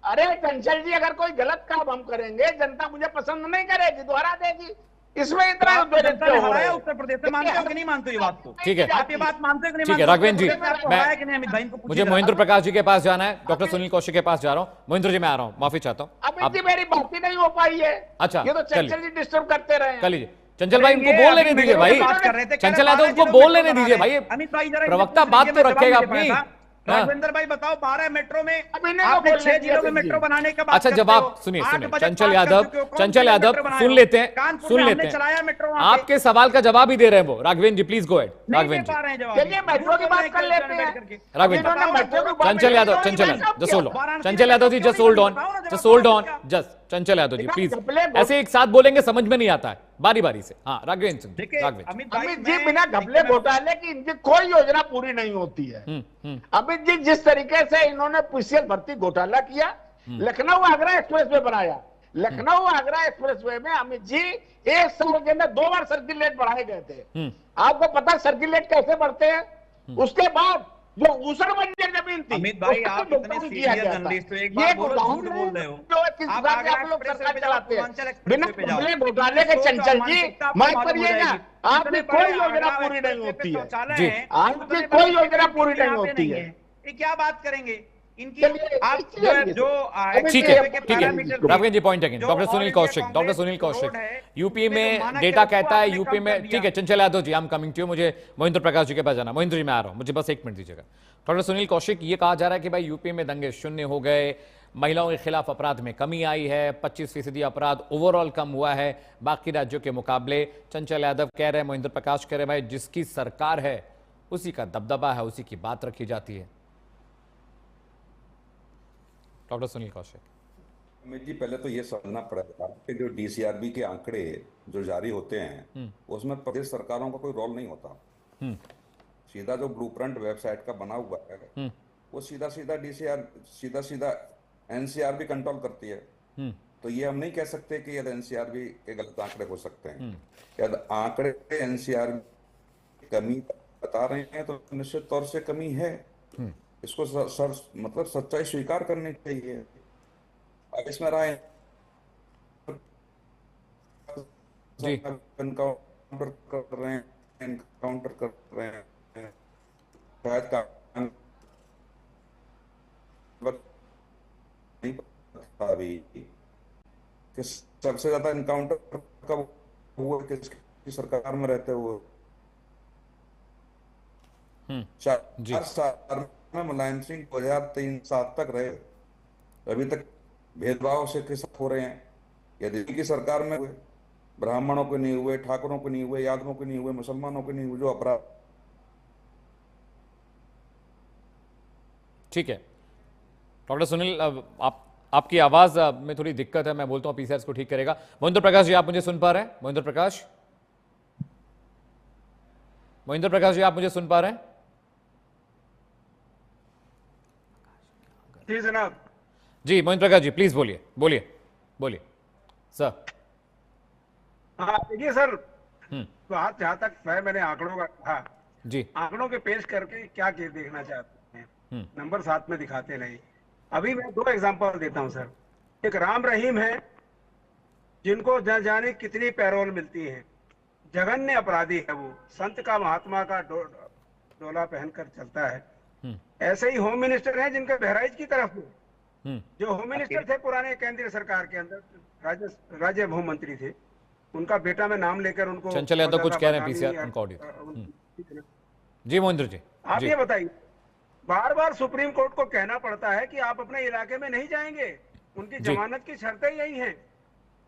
अरे चंचल जी, अगर कोई गलत काम हम करेंगे, जनता मुझे पसंद नहीं करेगी, दोहरा देगी। इसमें इतना जनता ने हराया उत्तर प्रदेश में, मानते हो कि नहीं मानते हो ये बात को? ठीक है, आप ये बात मानते हो कि नहीं? ठीक है राघवेंद्र जी, मुझे मैं महेंद्र प्रकाश जी के पास जाना है, डॉक्टर सुनील कौशिक के पास जा रहा हूँ। महेंद्र जी मैं आ रहा हूँ, माफी चाहता हूँ। अभी मेरी बात ही नहीं हो पाई है। अच्छा, ये तो चंचल जी डिस्टर्ब करते रहे। कर लीजिए चंचल भाई, उनको बोल लेने दीजिए भाई। चंचल यादव उनको बोल लेने दीजिए भाई। प्रवक्ता बात तो रखेगा अपनी। राघवेंद्र भाई बताओ, 12 मेट्रो में आपने 6 जिलों में मेट्रो बनाने का बात अच्छा, जब आप सुनिए चंचल यादव सुन लेते हैं, सुन लेते हैं। आपके सवाल का जवाब ही दे रहे हैं वो। Raghavendra ji please go ahead. Raghavendra ji metro की बात कर लेते हैं। राघवेंद्र, चंचल Yadav just hold on. Chanchal Yadav ji just hold on, just hold on, just Chanchal Yadav ji please. ऐसे एक साथ बोलेंगे समझ में नहीं आता है, बारी बारी से। हाँ राघवेंद्र सिंह, राघवेंद्र अमित जी, बिना घपले घोटाले की इनकी कोई योजना पूरी नहीं होती है। अमित जी, जिस तरीके से इन्होंने पीसीएल भर्ती घोटाला किया, लखनऊ आगरा एक्सप्रेस वे बनाया। लखनऊ आगरा एक्सप्रेस वे में अमित जी 1 साल के अंदर 2 बार सर्किल रेट बढ़ाए गए थे। आपको पता सर्किल रेट कैसे बढ़ते हैं? उसके बाद जो ऊसर बंजर जमीन थी, अमित भाई आप इतने सीनियर जर्नलिस्ट हो, एक बार बोलो झूठ बोल रहे हो। आप लोग सरकार चलाते हैं बिना घपले घोटाले के। चंचल जी माइक पर ये ना, आपकी कोई योजना पूरी नहीं होती है। आपकी कोई योजना पूरी नहीं होती है। ये क्या बात करेंगे इनकी? आप ठीक है, ठीक है Raghavendra ji point again. Doctor Sunil Kaushik, UP में डेटा कहता है, यूपी में ठीक है। Chanchal Yadav ji I am coming to you, मुझे महेंद्र प्रकाश जी के पास जाना। महेंद्र जी मैं आ रहा हूं, मुझे बस 1 मिनट दीजिएगा। डॉक्टर सुनील कौशिक, ये कहा जा रहा है कि भाई यूपी में दंगे शून्य हो गए, महिलाओं के खिलाफ अपराध में कमी आई है, 25% अपराध ओवरऑल कम हुआ है बाकी राज्यों के मुकाबले। चंचल यादव कह रहे हैं, महेंद्र प्रकाश कह रहे हैं भाई जिसकी सरकार है उसी का दबदबा है, उसी की बात रखी जाती है। डॉक्टर सुनील कौशिक, अमित जी पहले तो ये समझना पड़ेगा कि जो डीसीआरबी के आंकड़े जो जारी होते हैं उसमें प्रदेश सरकारों का कोई रोल नहीं होता। सीधा जो ब्लूप्रिंट वेबसाइट का बना हुआ है वो सीधा एनसीआर भी कंट्रोल करती है। तो ये हम नहीं कह सकते कि यदि एनसीआर भी के गलत आंकड़े हो सकते हैं। यदि आंकड़े एनसीआर कमी बता रहे हैं तो निश्चित तौर से कमी है, इसको मतलब सच्चाई स्वीकार करनी चाहिए। अब इसमें राय जी। एनकाउंटर कर रहे हैं, एनकाउंटर कर रहे हैं, शायद कानून नहीं पता अभी कि सबसे ज्यादा एनकाउंटर कब हुआ, किसकी सरकार में रहते हुए। जी। 4 साल में मुलायम सिंह 2003-7 तक रहे, अभी तक भेदभाव से के साथ हो रहे हैं। यदि की सरकार में हुए, ब्राह्मणों को नहीं हुए, ठाकुरों को नहीं हुए, यादवों को नहीं हुए, मुसलमानों को नहीं हुए, जो अपराध। ठीक है डॉक्टर सुनील, आपकी आवाज में थोड़ी दिक्कत है, मैं बोलता हूं पीसीआर को ठीक करेगा। महेंद्र प्रकाश जी, आप मुझे सुन पा रहे हैं? महेंद्र प्रकाश जी, आप मुझे सुन पा रहे हैं? जी जनाब। जी महेंद्र प्रकाश जी, प्लीज बोलिए बोलिए बोलिए सर। हाँ देखिए सर, बात जहां तक मैंने आंकड़ों का कहा, जी। आंकड़ों के पेश करके क्या देखना चाहते हैं, नंबर साथ में दिखाते नहीं। अभी मैं 2 एग्जांपल देता हूं सर। एक राम रहीम है, जिनको जाने कितनी पैरोल मिलती है, जघन्य अपराधी है वो, संत का महात्मा का डोला पहनकर चलता है। ऐसे ही होम मिनिस्टर हैं जिनका बहराइच की तरफ में, जो होम मिनिस्टर थे पुराने केंद्रीय सरकार के अंदर, राज्य होम मंत्री थे, उनका बेटा मैं नाम लेकर उनको चंचल यादव कुछ कह रहे हैं पीसीआर उनका ऑडियो। जी महेंद्र जी, आप ये बताइए, बार बार सुप्रीम कोर्ट को कहना पड़ता है कि आप अपने इलाके में नहीं जाएंगे, उनकी जमानत की शर्तें यही हैं।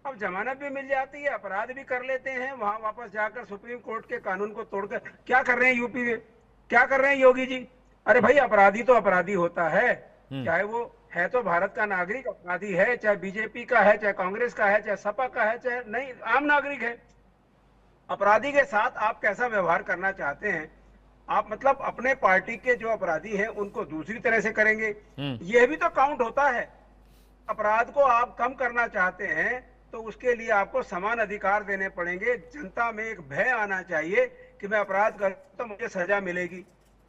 अब जमानत भी मिल जाती है, अपराध भी कर लेते हैं, वहां वापस जाकर सुप्रीम कोर्ट के कानून को तोड़कर क्या कर रहे हैं यूपी में, क्या कर रहे हैं योगी जी? अरे भाई, अपराधी तो अपराधी होता है, चाहे वो है तो भारत का नागरिक अपराधी है, चाहे बीजेपी का है, चाहे कांग्रेस का है, चाहे सपा का है, चाहे नहीं आम नागरिक है। अपराधी के साथ आप कैसा व्यवहार करना चाहते हैं? आप मतलब अपने पार्टी के जो अपराधी हैं उनको दूसरी तरह से करेंगे, यह भी तो काउंट होता है। अपराध को आप कम करना चाहते हैं तो उसके लिए आपको समान अधिकार देने पड़ेंगे। जनता में एक भय आना चाहिए कि मैं अपराध करूं तो मुझे सजा मिलेगी।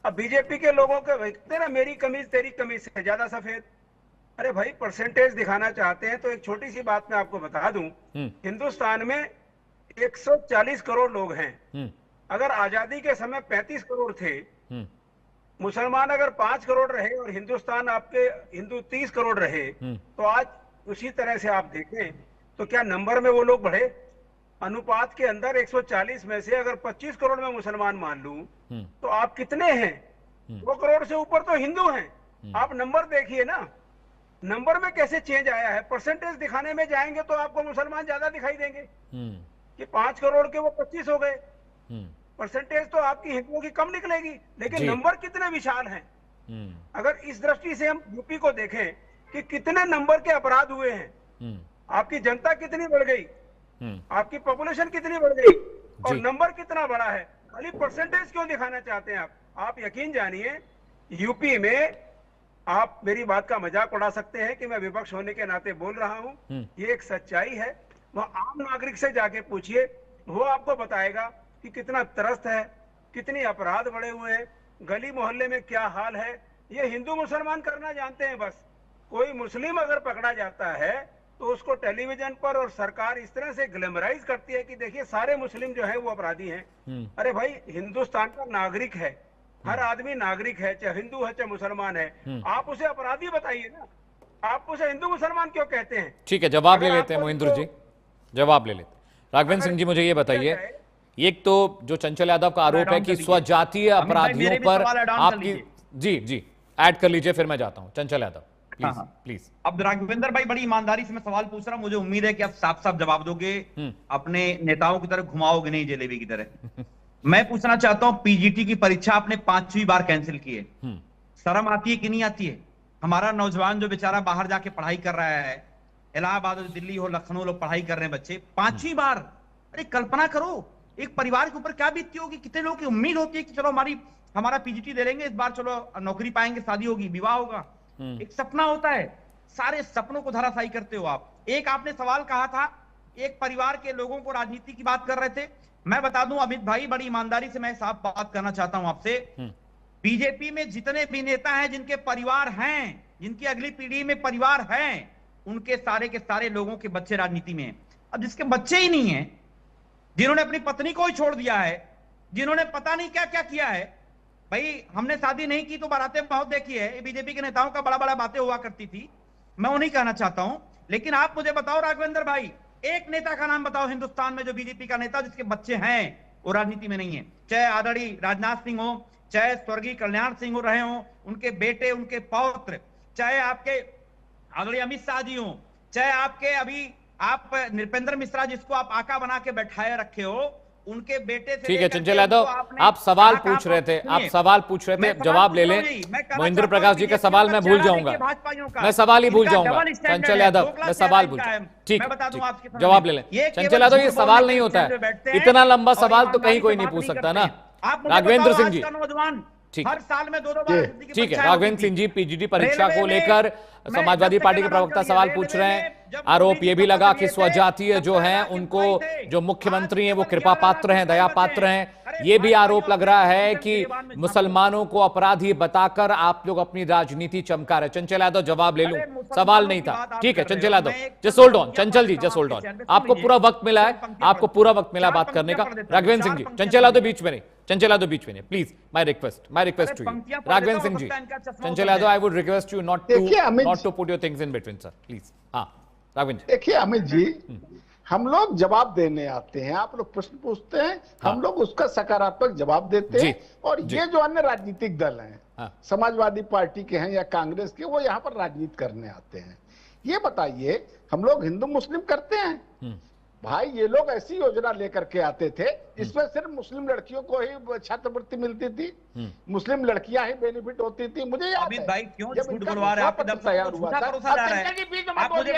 अब बीजेपी के लोगों के तेरा मेरी कमीज तेरी कमीज से ज्यादा सफेद। अरे भाई, परसेंटेज दिखाना चाहते हैं तो एक छोटी सी बात मैं आपको बता दूं, हिंदुस्तान में 140 करोड़ लोग हैं। अगर आजादी के समय 35 करोड़ थे, मुसलमान अगर 5 करोड़ रहे और हिंदुस्तान आपके हिंदू 30 करोड़ रहे, तो आज उसी तरह से आप देखें तो क्या नंबर में वो लोग बढ़े? अनुपात के अंदर 140 में से अगर 25 करोड़ में मुसलमान मान लूं तो आप कितने हैं? 2 करोड़ से ऊपर तो हिंदू हैं। आप नंबर देखिए ना, नंबर में कैसे चेंज आया है। परसेंटेज दिखाने में जाएंगे तो आपको मुसलमान ज्यादा दिखाई देंगे कि 5 करोड़ के वो 25 हो गए। परसेंटेज तो आपकी हिंदुओं की कम निकलेगी, लेकिन नंबर कितने विशाल हैं। अगर इस दृष्टि से हम यूपी को देखें कि कितने नंबर के अपराध हुए हैं, आपकी जनता कितनी बढ़ गई, आपकी पॉपुलेशन कितनी बढ़ गई और नंबर कितना बड़ा है, खाली परसेंटेज क्यों दिखाना चाहते हैं आप यकीन जानिए, यूपी में आप मेरी बात का मजाक उड़ा सकते हैं कि मैं विपक्ष होने के नाते बोल रहा हूं, ये एक सच्चाई है। वह आम नागरिक से जाके पूछिए, वो आपको बताएगा कि कितना त्रस्त है, कितनी अपराध बढ़े हुए हैं, गली मोहल्ले में क्या हाल है। ये हिंदू मुसलमान करना जानते हैं बस। कोई मुस्लिम अगर पकड़ा जाता है तो उसको टेलीविजन पर और सरकार इस तरह से ग्लैमराइज करती है कि देखिए सारे मुस्लिम जो है वो अपराधी हैं। अरे भाई, हिंदुस्तान का नागरिक है, हर आदमी नागरिक है, चाहे हिंदू है चाहे मुसलमान है। आप उसे अपराधी बताइए ना, आप उसे हिंदू मुसलमान क्यों कहते हैं? ठीक है, जवाब ले लेते हैं महेंद्र जी, जवाब ले लेते हैं। राघवेंद्र सिंह जी, मुझे ये बताइए, एक तो जो चंचल यादव का आरोप है कि स्वजातीय अपराधियों पर आपकी जी ऐड कर लीजिए, फिर मैं जाता हूं। चंचल यादव प्लीज। अब राघवेंद्र भाई, बड़ी ईमानदारी से मैं सवाल पूछ रहा हूं, मुझे उम्मीद है कि आप साफ साफ जवाब दोगे, अपने नेताओं की तरह घुमाओगे नहीं जलेबी की तरह। मैं पूछना चाहता हूं, पीजीटी की परीक्षा आपने 5वीं बार कैंसिल की है, शर्म आती है कि नहीं आती है? हमारा नौजवान जो बेचारा बाहर जाके पढ़ाई कर रहा है, इलाहाबाद हो, दिल्ली हो, लखनऊ लोग पढ़ाई कर रहे हैं बच्चे, 5वीं बार। अरे कल्पना करो, एक परिवार के ऊपर क्या बीतती होगी, कितने लोगों की उम्मीद होती है कि चलो हमारा पीजीटी दे देंगे इस बार, चलो नौकरी पाएंगे, शादी होगी, विवाह होगा, एक सपना होता है। सारे सपनों को धराशायी करते हो आप। एक आपने सवाल कहा था, एक परिवार के लोगों को राजनीति की बात कर रहे थे। मैं बता दूं अमित भाई, बड़ी ईमानदारी से मैं साफ बात करना चाहता हूं आपसे, बीजेपी में जितने भी नेता हैं जिनके परिवार हैं, जिनकी अगली पीढ़ी में परिवार हैं, उनके सारे के सारे लोगों के बच्चे राजनीति में हैं। अब जिसके बच्चे ही नहीं है जिन्होंने अपनी पत्नी को ही छोड़ दिया है, जिन्होंने पता नहीं क्या क्या किया है। भाई हमने शादी नहीं की तो बारातें बहुत देखी है, बीजेपी के नेताओं का बड़ा बड़ा बातें हुआ करती थी, मैं वो नहीं कहना चाहता हूं। लेकिन आप मुझे बताओ राघवेंद्र भाई, एक नेता का नाम बताओ हिंदुस्तान में जो बीजेपी का नेता जिसके बच्चे हैं वो राजनीति में नहीं है। चाहे आदरणीय राजनाथ सिंह हो, चाहे स्वर्गीय कल्याण सिंह हो रहे हो, उनके बेटे, उनके पौत्र, चाहे आपके आदरणीय अमित शाह जी हो, चाहे आपके अभी आप नृपेंद्र मिश्रा जिसको आप आका बना के बैठाए रखे हो, उनके बेटे से ठीक है चंचल यादव, आप सवाल पूछ रहे थे, आप सवाल पूछ रहे थे, जवाब ले लें। महेंद्र प्रकाश जी का सवाल मैं भूल जाऊंगा, मैं सवाल ही भूल जाऊंगा। चंचल यादव, मैं सवाल भूल, ठीक, जवाब ले लें। चंचल यादव, ये सवाल नहीं होता है, इतना लंबा सवाल तो कहीं कोई नहीं पूछ सकता ना। राघवेंद्र सिंह जी, ठीक, हर साल में 2-2 बार ठीक है। राघवेंद्र सिंह जी, पीजीडी परीक्षा को लेकर समाजवादी पार्टी के प्रवक्ता सवाल पूछ रहे हैं। आरोप ये भी लगा कि स्वजातीय जो हैं उनको, जो मुख्यमंत्री हैं वो कृपा पात्र हैं, दया पात्र हैं। ये भी आरोप लग रहा है कि मुसलमानों को अपराधी बताकर आप लोग अपनी राजनीति चमका रहे। चंचल यादव, जवाब ले लूं, सवाल नहीं था, ठीक है। Chanchal Yadav, just hold on, Chanchal ji just hold on, आपको पूरा वक्त मिला है, आपको पूरा वक्त मिला बात करने का। राघवेंद्र सिंह जी, चंचल यादव बीच में नहीं, चंचल यादव बीच में नहीं, please, my request to you. Raghavendra Singh ji, Chanchal Yadav, I would request you not to put your things in between sir, please. हाँ राघवेंद्र, देखिए अमित जी, हम लोग जवाब देने आते हैं, आप लोग प्रश्न पूछते हैं, हम लोग उसका सकारात्मक जवाब देते हैं। और ये जो अन्य राजनीतिक दल हैं, समाजवादी पार्टी के हैं या कांग्रेस के, वो यहाँ पर राजनीति करने आते हैं। ये बताइए, हम लोग हिंदू मुस्लिम करते हैं भाई? ये लोग ऐसी योजना लेकर के आते थे, इसमें सिर्फ मुस्लिम लड़कियों को ही छात्रवृत्ति मिलती थी, मुस्लिम लड़कियां ही बेनिफिट होती थी। मुझे याद है भाई क्यों झूठ बोलवा रहे हैं आप? तैयार हुआ था।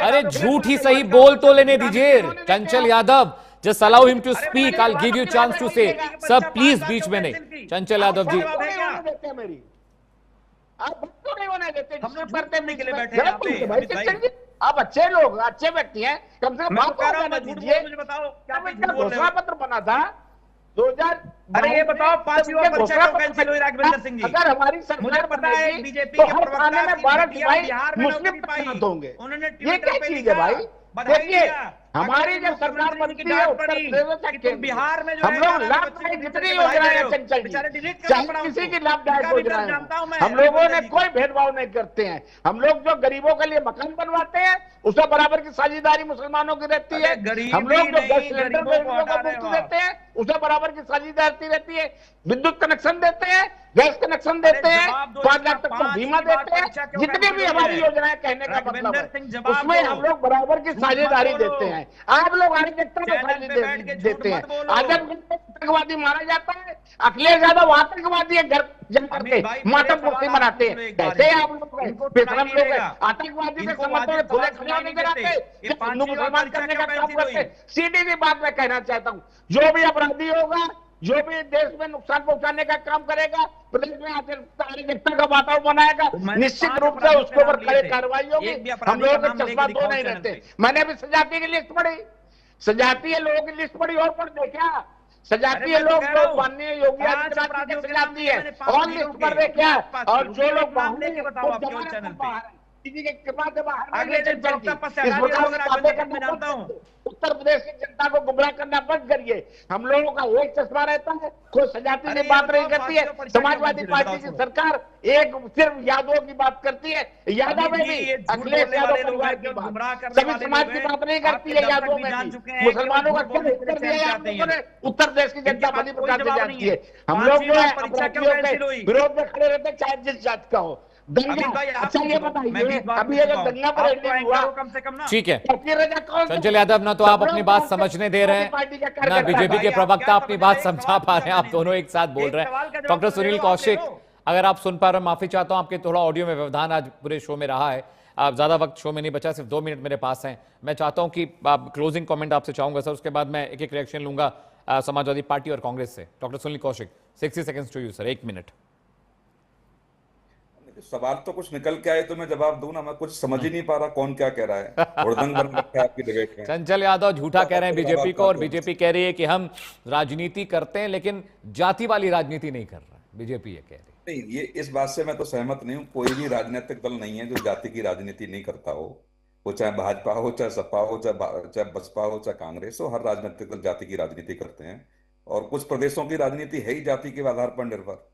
अरे झूठ ही सही, बोल तो लेने दीजिए Chanchal Yadav, just allow him to speak, I will give you chance to say. सब प्लीज बीच में नहीं। चंचल यादव जी, मेरी आप नहीं होने देते, हम लोग करने के लिए बैठे हैं यहाँ पे। आप अच्छे लोग, अच्छे व्यक्ति हैं, कम से कम बात तो दीजिए। मुझे बताओ क्या घोषणा पत्र बना था 2000। अरे ये बताओ, 5वीं परीक्षा क्यों कैंसिल हुई राघवेंद्र सिंह जी? अगर हमारी सरकार पता है बीजेपी तो के हर थाने में 12 बिहार में मुस्लिम प्रतिनिधि होंगे। उन्होंने ये क्या चीज है भाई? देखिए, हमारी जब सरकार बनती है उत्तर प्रदेश तो बिहार में जो हम लोग लाभदायक जितनी योजनाएं, चंचल जी, चाहे किसी की लाभदायक योजनाएं, हम लोगों ने कोई भेदभाव नहीं करते हैं। हम लोग जो गरीबों के लिए मकान बनवाते हैं, उसमें बराबर की साझेदारी मुसलमानों की रहती है। हम लोग जो गैस सिलेंडर गरीबों को मुफ्त देते हैं, उसमें बराबर की साझेदारी रहती है। विद्युत कनेक्शन देते हैं, गैस कनेक्शन देते हैं, 5 लाख तक का बीमा देते हैं। जितनी भी हमारी योजनाएं, कहने का मतलब है उसमें हम लोग बराबर की साझेदारी देते हैं। आप लोग आर्थिकता को खाली देते हैं। आतंकवादी माना जाता है, अखिलेश यादव आतंकवादी है, घर जाकर के मातम मूर्ति मनाते हैं। कैसे आप लोग बेशरम लोग हैं? आतंकवादी के समर्थन में खुले खिलाफ नहीं कराते, हिंदू मुसलमान करने का काम करते। सीधी सी बात मैं कहना चाहता हूँ, जो भी अपराधी होगा, जो भी देश में नुकसान पहुंचाने का काम करेगा, प्रदेश में अराजकता का वातावरण बनाएगा, निश्चित रूप से उसके ऊपर कड़ी कार्रवाई होगी। हम लोगों के चश्मा दो नहीं रहते। मैंने भी सजातीय की लिस्ट पढ़ी, सजातीय लोगों की लिस्ट पढ़ी, और पढ़ दे क्या? सजातीय लोग जो माननीय योगी आदित्यनाथ की सजाती है, और लिस्ट पर दे क्या? और जो लोग मामले के बताओ आप क्यों चैनल पे किसी के कृपा से बाहर अगले दिन जानता हूँ। उत्तर प्रदेश की जनता को गुमराह करना बंद करिए। हम लोगों का एक चश्मा रहता है, कोई सजाती की बात नहीं करती है। समाजवादी पार्टी की सरकार एक सिर्फ यादवों की बात करती है, यादव में भी अखिलेश यादव परिवार की बात, सभी समाज की बात नहीं करती है। यादवों में भी मुसलमानों का क्या उत्तर दिया आप लोगों ने? उत्तर प्रदेश की जनता भली प्रकार से जानती है। हम लोग जो है अपराधियों के विरोध में खड़े रहते, चाहे जिस जात का हो। अच्छा ये बताइए, अभी अगर दंगा पर हुआ, कम से कम ना, ठीक है चंचल यादव, ना तो आप अपनी बात समझने दे रहे हैं, ना बीजेपी के प्रवक्ता अपनी बात समझा पा रहे हैं, आप दोनों एक साथ बोल रहे हैं। डॉक्टर सुनील कौशिक, अगर आप सुन पा रहे हैं, माफी चाहता हूं, आपके थोड़ा ऑडियो में व्यवधान आज पूरे शो में रहा है। आप ज्यादा वक्त शो में नहीं बचा, सिर्फ 2 मिनट मेरे पास हैं। मैं चाहता हूं कि आप क्लोजिंग कमेंट आपसे चाहूंगा सर, उसके बाद मैं एक एक रिएक्शन लूंगा समाजवादी पार्टी और कांग्रेस से। Doctor Sunil Kaushik, 60 seconds to you sir, 1 minute. सवाल तो कुछ निकल के आए तो मैं जवाब दूं ना, मैं कुछ समझ ही नहीं पा रहा कौन क्या कह रहा है। उड़दंग बन रखा है आपकी डिबेट में। चंचल यादव झूठा कह रहे हैं बीजेपी को, और बीजेपी कह रही है कि हम राजनीति करते हैं लेकिन जाति वाली राजनीति नहीं कर रहा। बीजेपी ये कह रही है। नहीं, ये इस बात से मैं तो सहमत नहीं हूँ। कोई भी राजनीतिक दल नहीं है जो जाति की राजनीति नहीं करता हो। वो चाहे भाजपा हो, चाहे सपा हो, चाहे बसपा हो, चाहे कांग्रेस हो, हर राजनीतिक दल जाति की राजनीति करते हैं। और कुछ प्रदेशों की राजनीति है ही जाति के आधार पर निर्भर।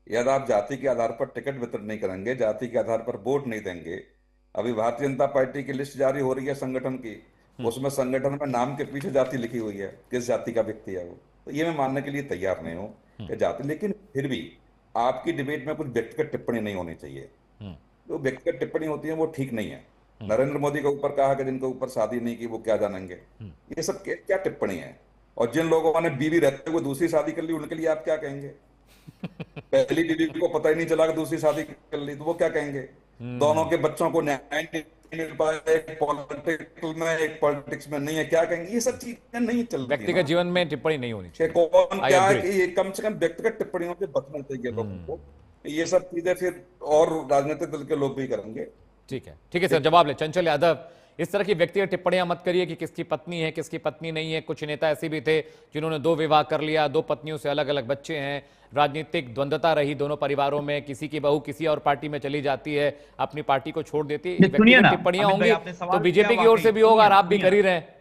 यदि आप जाति के आधार पर टिकट वितरण नहीं करेंगे, जाति के आधार पर वोट नहीं देंगे। अभी भारतीय जनता पार्टी की लिस्ट जारी हो रही है संगठन की, उसमें संगठन में नाम के पीछे जाति लिखी हुई है, किस जाति का व्यक्ति है वो। तो ये मैं मानने के लिए तैयार नहीं हूँ कि जाति, लेकिन फिर भी आपकी डिबेट में कुछ व्यक्तिगत टिप्पणी नहीं होनी चाहिए। जो व्यक्तिगत टिप्पणी होती है वो ठीक नहीं है। नरेंद्र मोदी के ऊपर कहा कि जिनके ऊपर शादी नहीं की वो क्या जानेंगे, ये सब क्या टिप्पणी है। और जिन लोगों ने बीवी रहते हुए दूसरी शादी कर ली, उनके लिए आप क्या कहेंगे। पहली बीवी को पता ही नहीं चला कि दूसरी शादी कर ली, तो वो क्या कहेंगे। दोनों के बच्चों को न्याय नहीं मिल पाया, एक पॉलिटिक्स में नहीं है, क्या कहेंगे। ये सब चीजें नहीं चल रही। व्यक्तिगत जीवन में टिप्पणी नहीं होनी चाहिए। कौन क्या है कि ये कम से कम व्यक्तिगत टिप्पणियों से बचना चाहिए लोगों को। ये सब चीजें फिर और राजनीतिक दल के लोग भी करेंगे। ठीक है सर, जवाब ले। चंचल यादव, इस तरह की व्यक्तिगत टिप्पणियां मत करिए कि किसकी पत्नी है किसकी पत्नी नहीं है। कुछ नेता ऐसे भी थे जिन्होंने 2 विवाह कर लिया, 2 पत्नियों से अलग अलग बच्चे हैं, राजनीतिक द्वंद्वता रही दोनों परिवारों में, किसी की बहू किसी और पार्टी में चली जाती है, अपनी पार्टी को छोड़ देती है। व्यक्तिगत टिप्पणियां होंगी तो बीजेपी की ओर से भी होगा और आप भी कर ही रहे हैं।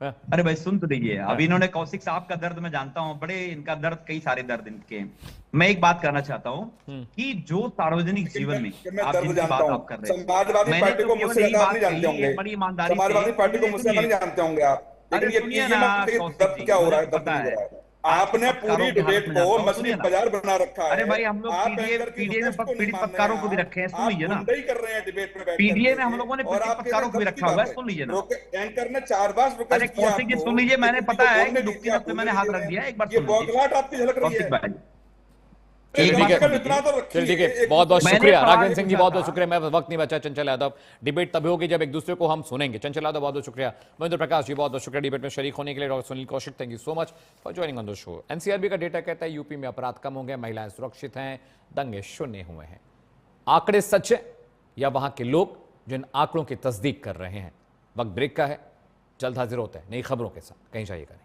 अरे भाई सुन तो लीजिए, अभी इन्होंने कौशिक साहब का दर्द मैं जानता हूं, बड़े इनका दर्द, कई सारे दर्द इनके। मैं एक बात करना चाहता हूं कि जो सार्वजनिक जीवन में आप जिनकी बात आप कर रहे हैं, समाजवादी पार्टी को मुझसे ज्यादा नहीं जानते होंगे, बड़ी ईमानदारी समाजवादी पार्टी को मुझसे नहीं जानते होंगे आप। लेकिन ये दर्द क्या हो रहा है, दर्द नहीं हो रहा है। आपने पूरी डिबेट को मछली बाजार बना रखा है। अरे भाई हम लोग पीडीए में पीड़ित पत्रकारों को भी रखे हैं, सुन लीजिए ना। कर रहे हैं डिबेट में, पीडीए में हम लोगों ने पीड़ित पत्रकारों को भी रखा हुआ है, सुन लीजिए ना। एंकर ने 4 बार अरे कौशिक जी सुन लीजिए, मैंने पता है कि दुखती नफ्स में मैंने हाथ रख दिया, एक बार सुन लीजिए। बौखलाहट आपकी झलक रही है। ठीक है, बहुत बहुत शुक्रिया राघवेंद्र सिंह जी, बहुत बहुत शुक्रिया। मैं वक्त नहीं बचा। चंचल यादव, डिबेट तभी होगी जब एक दूसरे को हम सुनेंगे। चंचल यादव बहुत बहुत शुक्रिया। महेंद्र प्रकाश जी बहुत बहुत शुक्रिया डिबेट में शरीक होने के लिए। Doctor Sunil Kaushik, thank you so much for joining on the show. NCRB का डेटा कहता है यूपी में अपराध कम हो गए, महिलाएं सुरक्षित हैं, दंगे शून्य हुए हैं। आंकड़े सच है या वहां के लोग जो इन आंकड़ों की तस्दीक कर रहे हैं? वक्त ब्रेक का है, जल्द हाजिर होता है नई खबरों के साथ, कहीं जाइएगा नहीं।